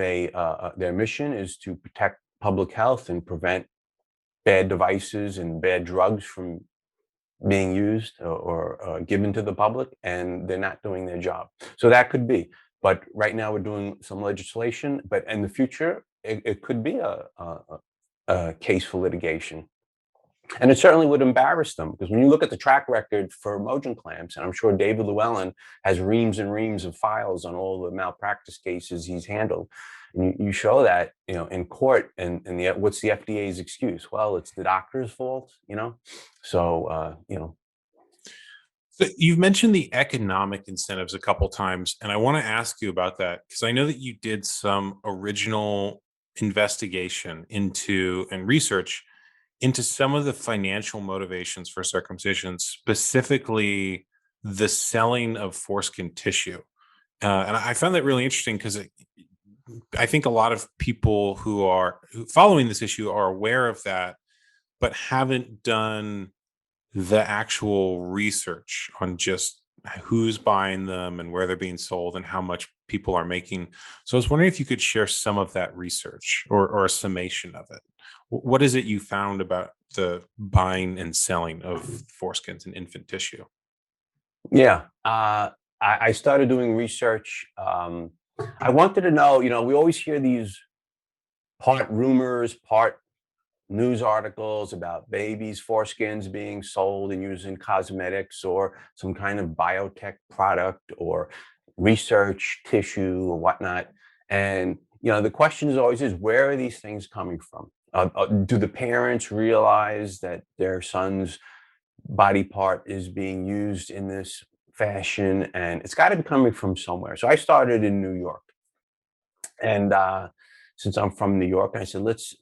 their mission is to protect public health and prevent bad devices and bad drugs from being used or given to the public, and they're not doing their job. So that could be. But right now we're doing some legislation. But in the future, it could be a case for litigation. And it certainly would embarrass them, because when you look at the track record for Mogen clamps, and I'm sure David Llewellyn has reams and reams of files on all the malpractice cases he's handled, and you show that in court, and what's the FDA's excuse? Well, it's the doctor's fault. So So you've mentioned the economic incentives a couple times, and I want to ask you about that because I know that you did some original investigation into and research into some of the financial motivations for circumcision, specifically the selling of foreskin tissue. And I found that really interesting because I think a lot of people who are following this issue are aware of that, but haven't done the actual research on just who's buying them and where they're being sold and how much people are making. So I was wondering if you could share some of that research or a summation of it. What is it you found about the buying and selling of foreskins and infant tissue? yeah, I started doing research. I wanted to know. We always hear these part rumors, part news articles about babies' foreskins being sold and used in cosmetics or some kind of biotech product or research tissue or whatnot. And the question is always, where are these things coming from? Do the parents realize that their son's body part is being used in this fashion? And it's got to be coming from somewhere. So I started in New York, and since I'm from New York, I said, let's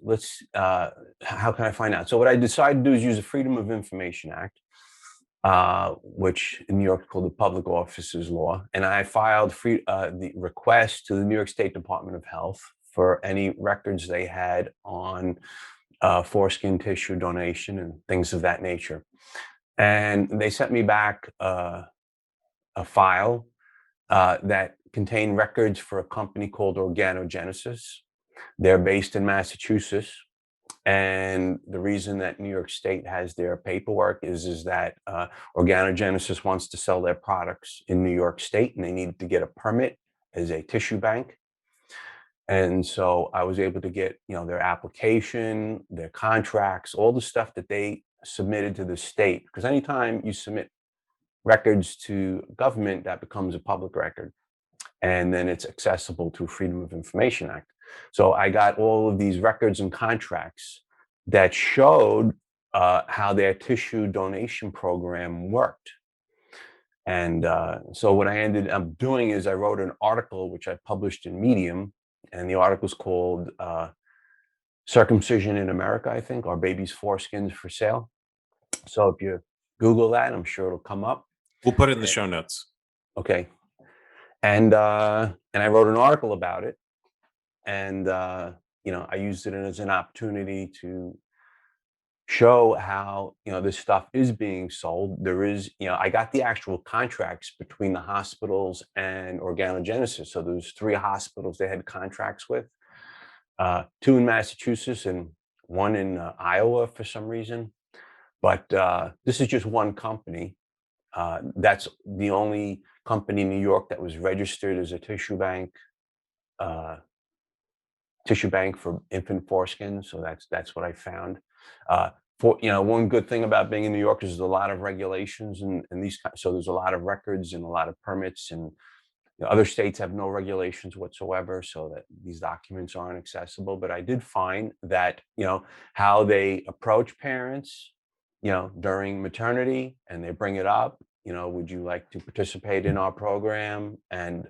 how can I find out? So what I decided to do is use the Freedom of Information Act, which in New York is called the Public Officers Law, and I filed the request to the New York State Department of Health for any records they had on foreskin tissue donation and things of that nature. And they sent me back a file that contained records for a company called Organogenesis. They're based in Massachusetts. And the reason that New York State has their paperwork is that Organogenesis wants to sell their products in New York State, and they needed to get a permit as a tissue bank. And so I was able to get their application, their contracts, all the stuff that they submitted to the state. Because anytime you submit records to government, that becomes a public record, and then it's accessible through Freedom of Information Act. So I got all of these records and contracts that showed how their tissue donation program worked. And so what I ended up doing is I wrote an article which I published in Medium, and the article's called "Circumcision in America," I think, "Are Babies' Foreskins for Sale?" So if you Google that, I'm sure it'll come up. We'll put it in the show notes. Okay. And I wrote an article about it, and I used it as an opportunity to show how this stuff is being sold. There is, I got the actual contracts between the hospitals and Organogenesis. So there's 3 hospitals they had contracts with, 2 in Massachusetts and 1 in Iowa for some reason. But this is just one company. That's the only company in New York that was registered as a tissue bank for infant foreskin. So that's what I found. One good thing about being in New York is there's a lot of regulations and so there's a lot of records and a lot of permits, and other states have no regulations whatsoever, so that these documents aren't accessible. But I did find that how they approach parents during maternity, and they bring it up, would you like to participate in our program? And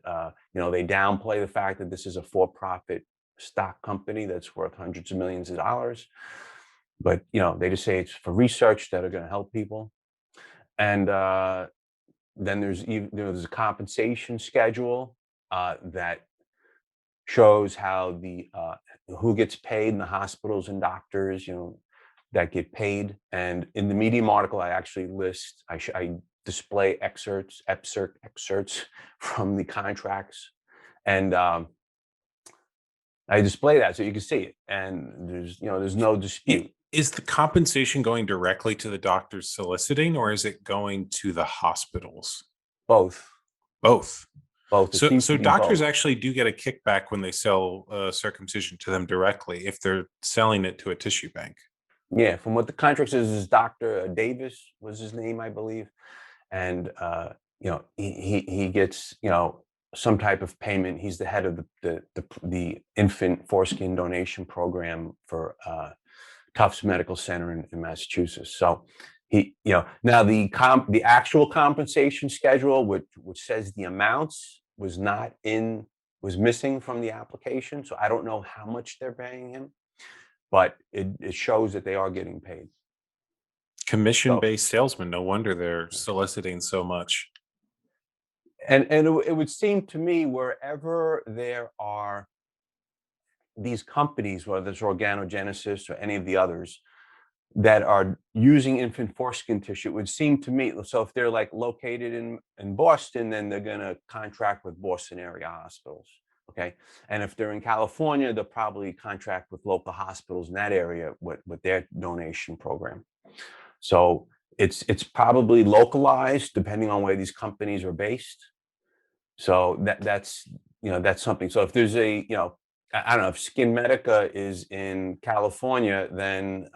they downplay the fact that this is a for-profit stock company that's worth hundreds of millions of dollars. But they just say it's for research that are going to help people. And then there's a compensation schedule that shows how the who gets paid in the hospitals and doctors, that get paid. And in the Medium article, I actually list, I display excerpts from the contracts, and I display that so you can see it. And there's no dispute. Is the compensation going directly to the doctors soliciting, or is it going to the hospitals? Both, Both. both. It seems So to be doctors both. actually do get a kickback when they sell circumcision to them directly if they're selling it to a tissue bank. Yeah, from what the contract says, is Dr. Davis was his name, I believe, and he gets some type of payment. He's the head of the infant foreskin donation program for Tufts Medical Center in Massachusetts. So he, now the actual compensation schedule, which says the amounts, was missing from the application. So I don't know how much they're paying him, but it shows that they are getting paid. So, Commission-based salesman, no wonder they're soliciting so much. and it would seem to me, wherever there are these companies, whether it's Organogenesis or any of the others, that are using infant foreskin tissue, it would seem to me, so if they're like located in Boston, then they're going to contract with Boston area hospitals. Okay. And if they're in California, they'll probably contract with local hospitals in that area with their donation program. So it's probably localized depending on where these companies are based. So that's something. So if there's I don't know, if Skin Medica is in California, then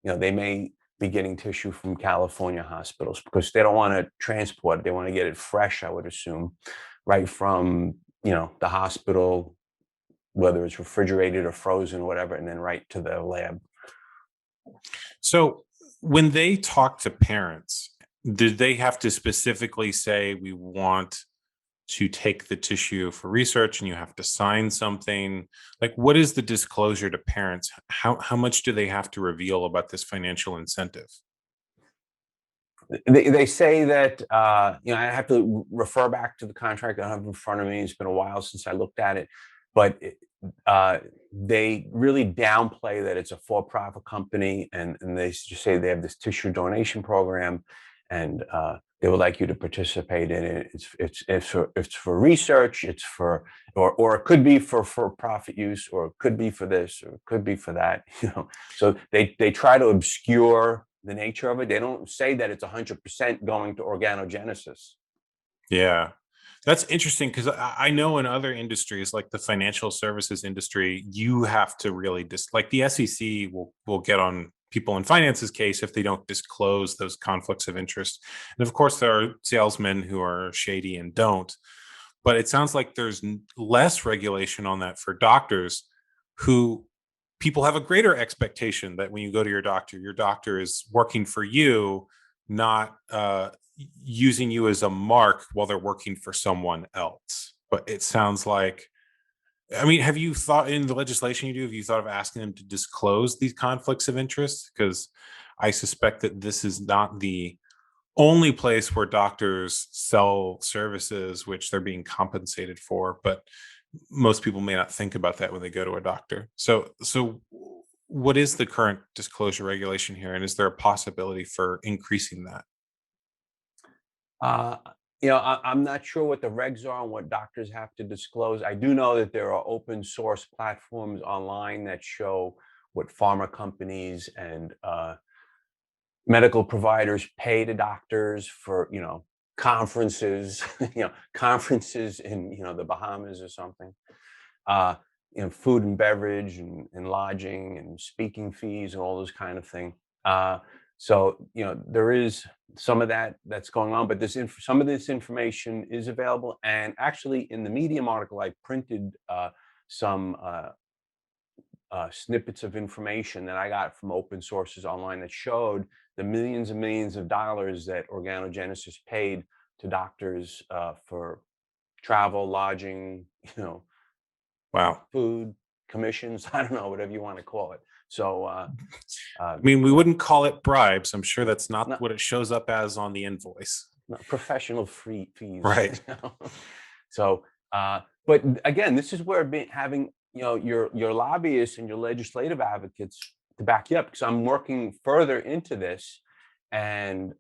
they may be getting tissue from California hospitals because they don't want to transport it. They want to get it fresh, I would assume, right from the hospital, whether it's refrigerated or frozen or whatever, and then right to the lab. So when they talk to parents, did they have to specifically say, we want to take the tissue for research and you have to sign something? Like, what is the disclosure to parents? How much do they have to reveal about this financial incentive? They say that I have to refer back to the contract. I don't have it in front of me. It's been a while since I looked at it, but they really downplay that it's a for-profit company, and they just say they have this tissue donation program, and they would like you to participate in it. It's for research. It's for or it could be for profit use, or it could be for this, or it could be for that. So they try to obscure the nature of it. They don't say that it's 100% going to organogenesis. Yeah. That's interesting because I know in other industries, like the financial services industry, you have to really like the SEC will get on people in finance's case if they don't disclose those conflicts of interest. And of course, there are salesmen who are shady and don't. But it sounds like there's less regulation on that for doctors, who people have a greater expectation that when you go to your doctor is working for you, not using you as a mark while they're working for someone else. But it sounds like, I mean, have you thought in the legislation you do, have you thought of asking them to disclose these conflicts of interest? Because I suspect that this is not the only place where doctors sell services which they're being compensated for, but most people may not think about that when they go to a doctor. So what is the current disclosure regulation here, and is there a possibility for increasing that? Uh, I'm not sure what the regs are and what doctors have to disclose. I do know that there are open source platforms online that show what pharma companies and medical providers pay to doctors for, conferences, conferences in, the Bahamas or something. Uh, Food and beverage and lodging and speaking fees and all those kind of thing. So there is some of that's going on, but some of this information is available. And actually, in the Medium article, I printed some snippets of information that I got from open sources online that showed the millions and millions of dollars that Organogenesis paid to doctors for travel, lodging, Wow. food. commissions. I don't know, whatever you want to call it. So, I mean, we wouldn't call it bribes. I'm sure that's not not, what it shows up as on the invoice. not professional fees. Right. So, but again, this is where having your lobbyists and your legislative advocates to back you up, because I'm working further into this, and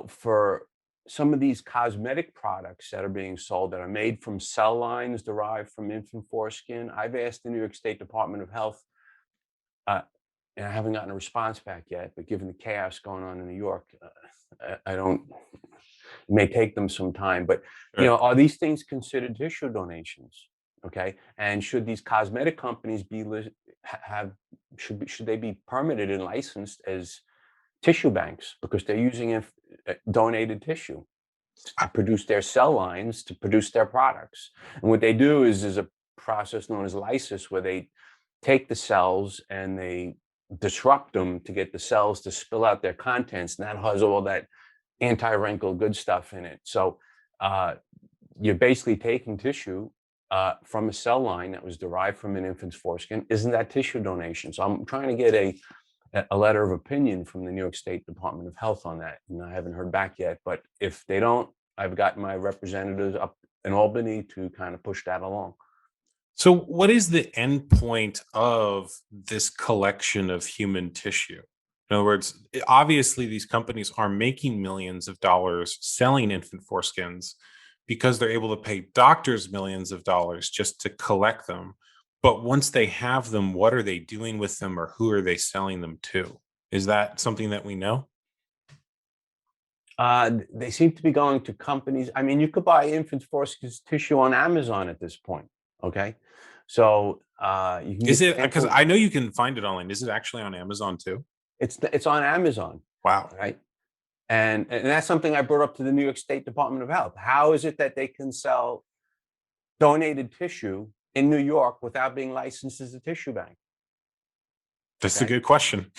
for some of these cosmetic products that are being sold that are made from cell lines derived from infant foreskin, I've asked the New York State Department of Health, and I haven't gotten a response back yet. But given the chaos going on in New York, I don't. It may take them some time, but are these things considered tissue donations? Okay, and should these cosmetic companies should they be permitted and licensed as tissue banks because they're using donated tissue to produce their cell lines to produce their products? And what they do is a process known as lysis, where they take the cells and they disrupt them to get the cells to spill out their contents, and that has all that anti-wrinkle good stuff in it. So you're basically taking tissue from a cell line that was derived from an infant's foreskin. Isn't that tissue donation? So I'm trying to get a letter of opinion from the New York State Department of Health on that, and I haven't heard back yet. But if they don't, I've got my representatives up in Albany to kind of push that along. So what is the end point of this collection of human tissue? In other words, obviously these companies are making millions of dollars selling infant foreskins because they're able to pay doctors millions of dollars just to collect them. But once they have them, what are they doing with them, or who are they selling them to? Is that something that we know? They seem to be going to companies. I mean, you could buy infant foreskin tissue on Amazon at this point. Okay, so you can Is get it, because I know you can find it online. Is it actually on Amazon too? It's on Amazon. Wow. Right. And that's something I brought up to the New York State Department of Health. How is it that they can sell donated tissue in New York without being licensed as a tissue bank? That's a good question.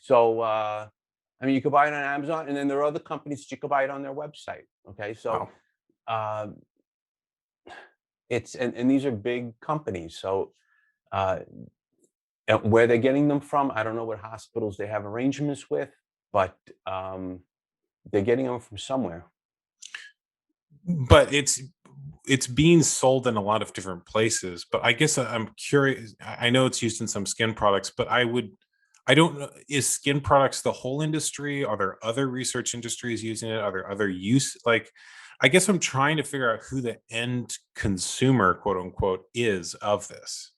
So, I mean, you could buy it on Amazon, and then there are other companies that you could buy it on their website. Okay, so it's and these are big companies. So, where they're getting them from, I don't know what hospitals they have arrangements with, but they're getting them from somewhere. But it's being sold in a lot of different places. But I guess I'm curious. I know it's used in some skin products, but I don't know. Is skin products the whole industry? Are there other research industries using it? Are there other use? Like, I guess I'm trying to figure out who the end consumer, quote unquote, is of this.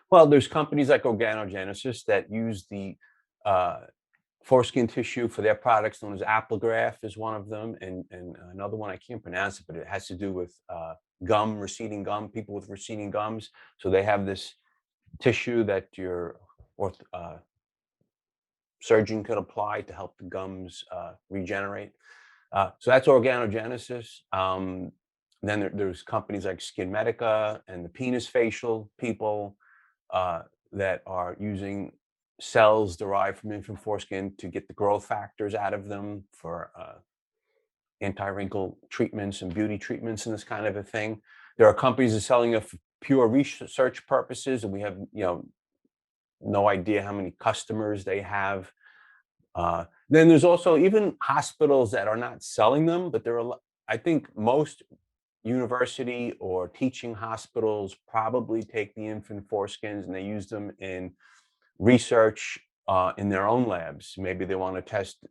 Well, there's companies like Organogenesis that use the foreskin tissue for their products, known as Applegraph is one of them, and another one I can't pronounce it, but it has to do with receding gum, people with receding gums. So they have this tissue that your surgeon could apply to help the gums regenerate. So that's Organogenesis. Then there's companies like Skin Medica and the penis facial people that are using cells derived from infant foreskin to get the growth factors out of them for anti-wrinkle treatments and beauty treatments and this kind of a thing. There are companies that are selling it for pure research purposes, and we have no idea how many customers they have. Then there's also even hospitals that are not selling them, but I think most university or teaching hospitals probably take the infant foreskins and they use them in research in their own labs. Maybe they want to test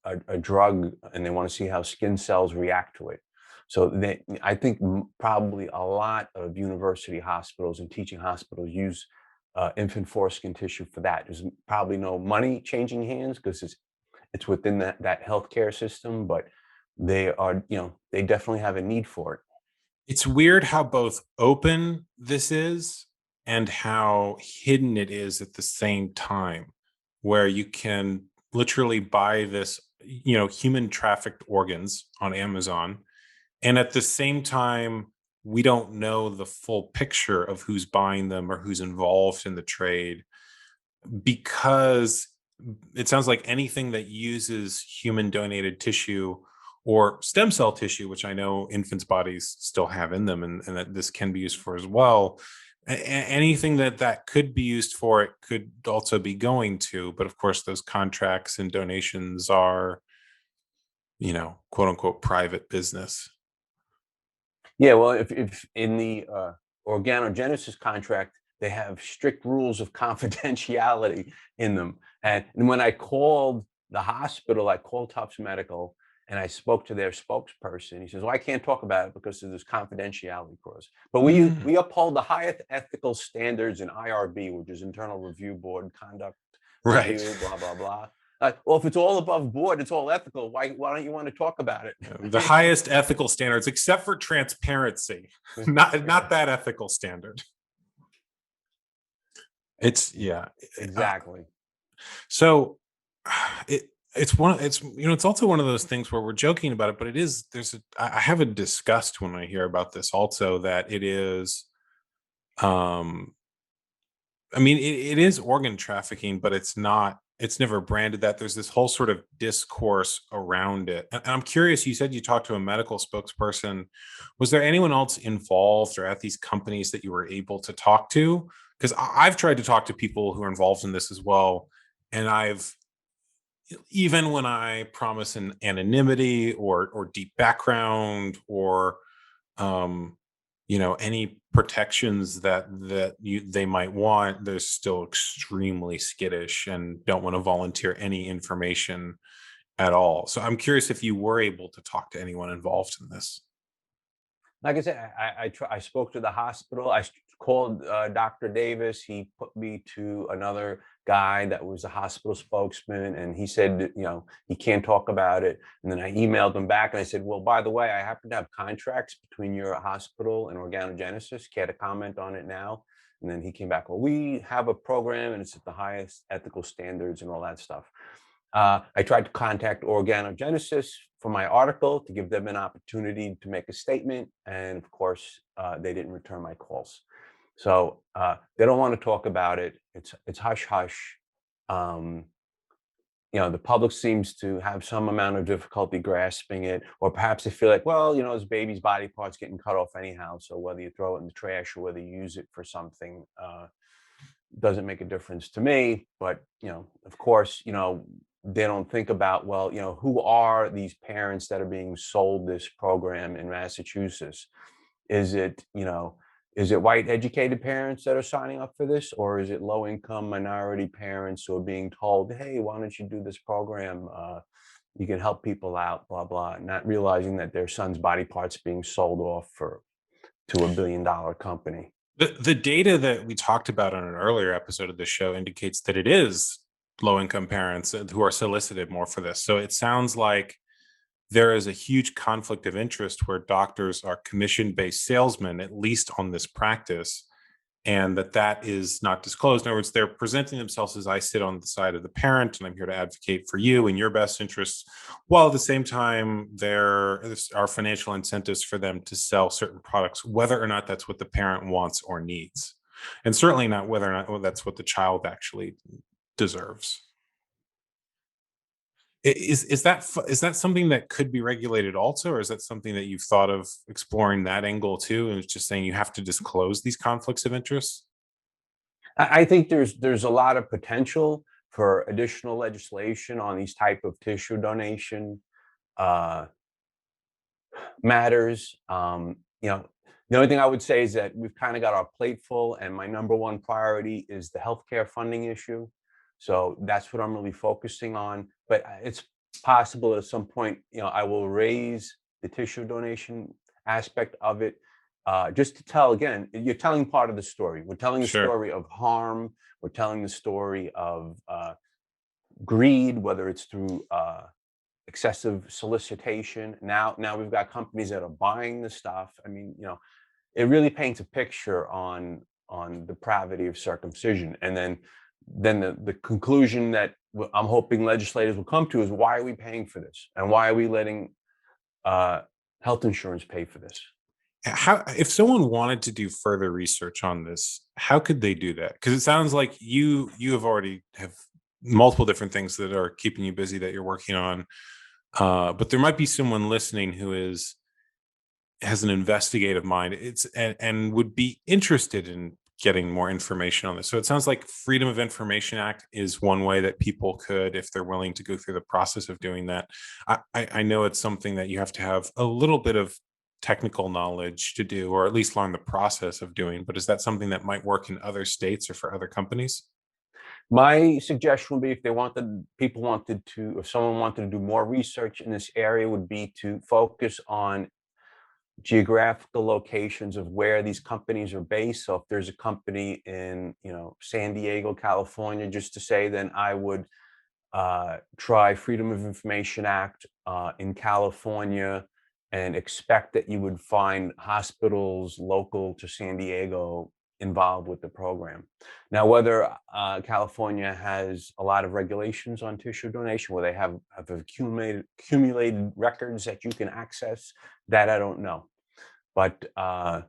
a drug and they want to see how skin cells react to it. So I think probably a lot of university hospitals and teaching hospitals use infant foreskin tissue for that. There's probably no money changing hands because it's within that healthcare system, but they definitely have a need for it. It's weird how both open this is and how hidden it is at the same time, where you can literally buy this, human trafficked organs on Amazon. And at the same time, we don't know the full picture of who's buying them or who's involved in the trade, because it sounds like anything that uses human donated tissue or stem cell tissue, which I know infants' bodies still have in them, and that this can be used for as well, Anything that could be used for it could also be going to, but of course those contracts and donations are, quote unquote private business. Yeah, well, if in the organogenesis contract, they have strict rules of confidentiality in them. And when I called the hospital, I called Tufts Medical and I spoke to their spokesperson. He says, "Well, I can't talk about it because of this confidentiality clause. But Mm, we uphold the highest ethical standards in IRB, which is Internal Review Board conduct right. review, blah, blah, blah." Well, if it's all above board, it's all ethical. Why don't you want to talk about The it? highest ethical standards, except for transparency, not that ethical standard. It's yeah. Exactly. So it it's also one of those things where we're joking about it, but it is I have a disgust when I hear about this also that it is um I mean it is organ trafficking, but it's never branded that. There's this whole sort of discourse around it. And I'm curious, you said you talked to a medical spokesperson. Was there anyone else involved or at these companies that you were able to talk to? Because I've tried to talk to people who are involved in this as well. And I've even when I promise an anonymity or deep background or um, any protections that they might want, they're still extremely skittish and don't want to volunteer any information at all. So I'm curious if you were able to talk to anyone involved in this. Like I said, I spoke to the hospital. Called Dr. Davis. He put me to another guy that was a hospital spokesman, and he said that, he can't talk about it. And then I emailed him back and I said, well, by the way, I happen to have contracts between your hospital and Organogenesis. Care to comment on it now? And then he came back, well, we have a program and it's at the highest ethical standards and all that stuff. I tried to contact Organogenesis for my article to give them an opportunity to make a statement. And of course, they didn't return my calls. So they don't want to talk about it. It's hush hush. Um, the public seems to have some amount of difficulty grasping it, or perhaps they feel like, well, this baby's body parts getting cut off anyhow. So whether you throw it in the trash or whether you use it for something, doesn't make a difference to me. But of course, they don't think about, well, who are these parents that are being sold this program in Massachusetts? Is it is it white educated parents that are signing up for this, or is it low income minority parents who are being told, hey, why don't you do this program, you can help people out, blah blah, not realizing that their son's body parts being sold off to $1 billion company. The data that we talked about on an earlier episode of the show indicates that it is low income parents who are solicited more for this. So it sounds like there is a huge conflict of interest where doctors are commission based salesmen, at least on this practice, and that is not disclosed. In other words, they're presenting themselves as I sit on the side of the parent and I'm here to advocate for you and your best interests, while at the same time there are financial incentives for them to sell certain products, whether or not that's what the parent wants or needs, and certainly not whether or not that's what the child actually deserves. Is that something that could be regulated also, or is that something that you've thought of exploring that angle too? And it's just saying you have to disclose these conflicts of interest. I think there's a lot of potential for additional legislation on these type of tissue donation uh, matters. The only thing I would say is that we've kind of got our plate full, and my number one priority is the healthcare funding issue. So that's what I'm really focusing on. But it's possible at some point, I will raise the tissue donation aspect of it, just to tell again, you're telling part of the story. We're telling the Sure. story of harm. We're telling the story of greed, whether it's through excessive solicitation. Now we've got companies that are buying the stuff. I mean, it really paints a picture on depravity of circumcision. And then the conclusion that I'm hoping legislators will come to is, why are we paying for this, and why are we letting uh, health insurance pay for this? How, if someone wanted to do further research on this, how could they do that? Because it sounds like you have already have multiple different things that are keeping you busy that you're working on. But there might be someone listening who has an investigative mind. And would be interested in getting more information on this. So it sounds like Freedom of Information Act is one way that people could, if they're willing to go through the process of doing that. I know it's something that you have to have a little bit of technical knowledge to do, or at least learn the process of doing. But is that something that might work in other states or for other companies? My suggestion would be, if someone wanted to do more research in this area, would be to focus on geographical locations of where these companies are based. So if there's a company in, San Diego, California, just to say, then I would try Freedom of Information Act in California, and expect that you would find hospitals local to San Diego involved with the program. Now, whether California has a lot of regulations on tissue donation, where they have accumulated records that you can access, that I don't know. But that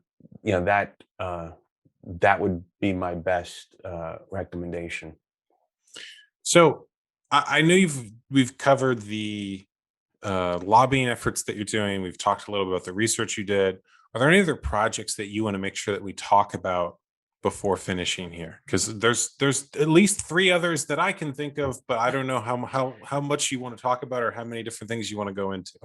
would be my best recommendation. So I know we've covered the lobbying efforts that you're doing. We've talked a little bit about the research you did. Are there any other projects that you want to make sure that we talk about before finishing here? Because there's at least 3 others that I can think of, but I don't know how much you want to talk about or how many different things you want to go into.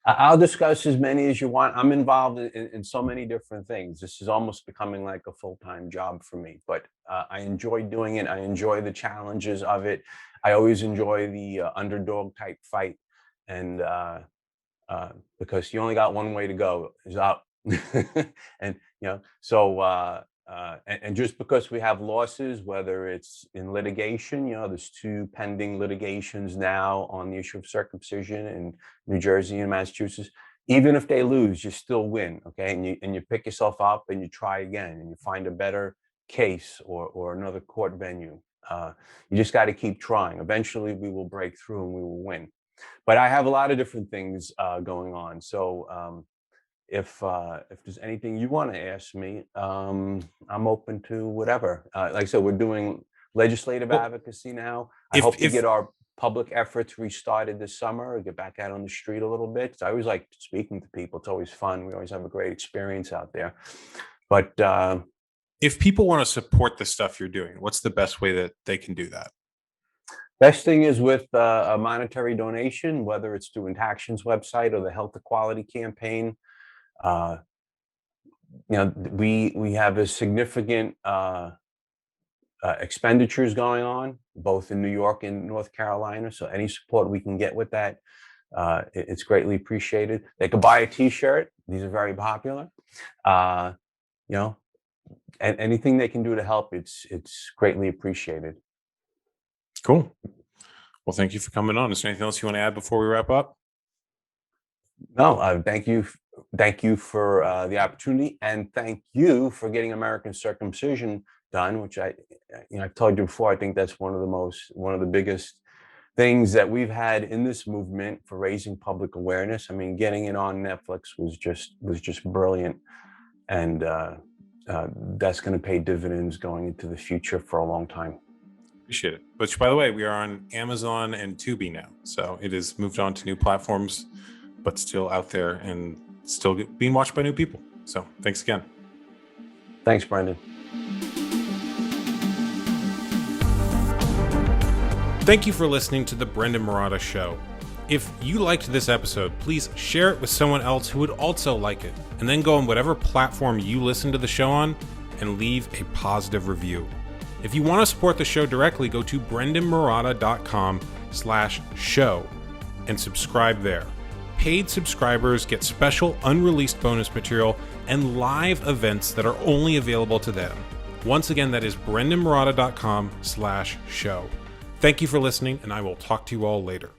I'll discuss as many as you want. I'm involved in so many different things. This is almost becoming like a full-time job for me, but I enjoy doing it. I enjoy the challenges of it. I always enjoy the underdog type fight, and because you only got one way to go, is up. And and just because we have losses, whether it's in litigation, there's 2 pending litigations now on the issue of circumcision in New Jersey and Massachusetts. Even if they lose, you still win, okay? And you pick yourself up and you try again, and you find a better case or another court venue. You just got to keep trying. Eventually, we will break through and we will win. But I have a lot of different things going on. So if there's anything you want to ask me, I'm open to whatever. Like I said, we're doing legislative advocacy now. I hope to get our public efforts restarted this summer, or get back out on the street a little bit. I always like speaking to people. It's always fun. We always have a great experience out there. But if people want to support the stuff you're doing, what's the best way that they can do that? Best thing is with a monetary donation, whether it's through Intaction's website or the Health Equality Campaign. We have a significant expenditures going on, both in New York and North Carolina. So any support we can get with that, it's greatly appreciated. They could buy a T-shirt. These are very popular. And anything they can do to help, it's greatly appreciated. Cool. Well, thank you for coming on. Is there anything else you want to add before we wrap up? No, thank you. Thank you for the opportunity, and thank you for getting American circumcision done, which I've told you before. I think that's one of the biggest things that we've had in this movement for raising public awareness. I mean, getting it on Netflix was just brilliant, and that's going to pay dividends going into the future for a long time. Appreciate it. Which, by the way, we are on Amazon and Tubi now, so it has moved on to new platforms, but still out there and still being watched by new people. So thanks again. Thanks, Brendon. Thank you for listening to the Brendon Marotta Show. If you liked this episode, please share it with someone else who would also like it, and then go on whatever platform you listen to the show on and leave a positive review. If you want to support the show directly, go to brendonmarotta.com/show and subscribe there. Paid subscribers get special unreleased bonus material and live events that are only available to them. Once again, that is brendonmarotta.com/show. Thank you for listening, and I will talk to you all later.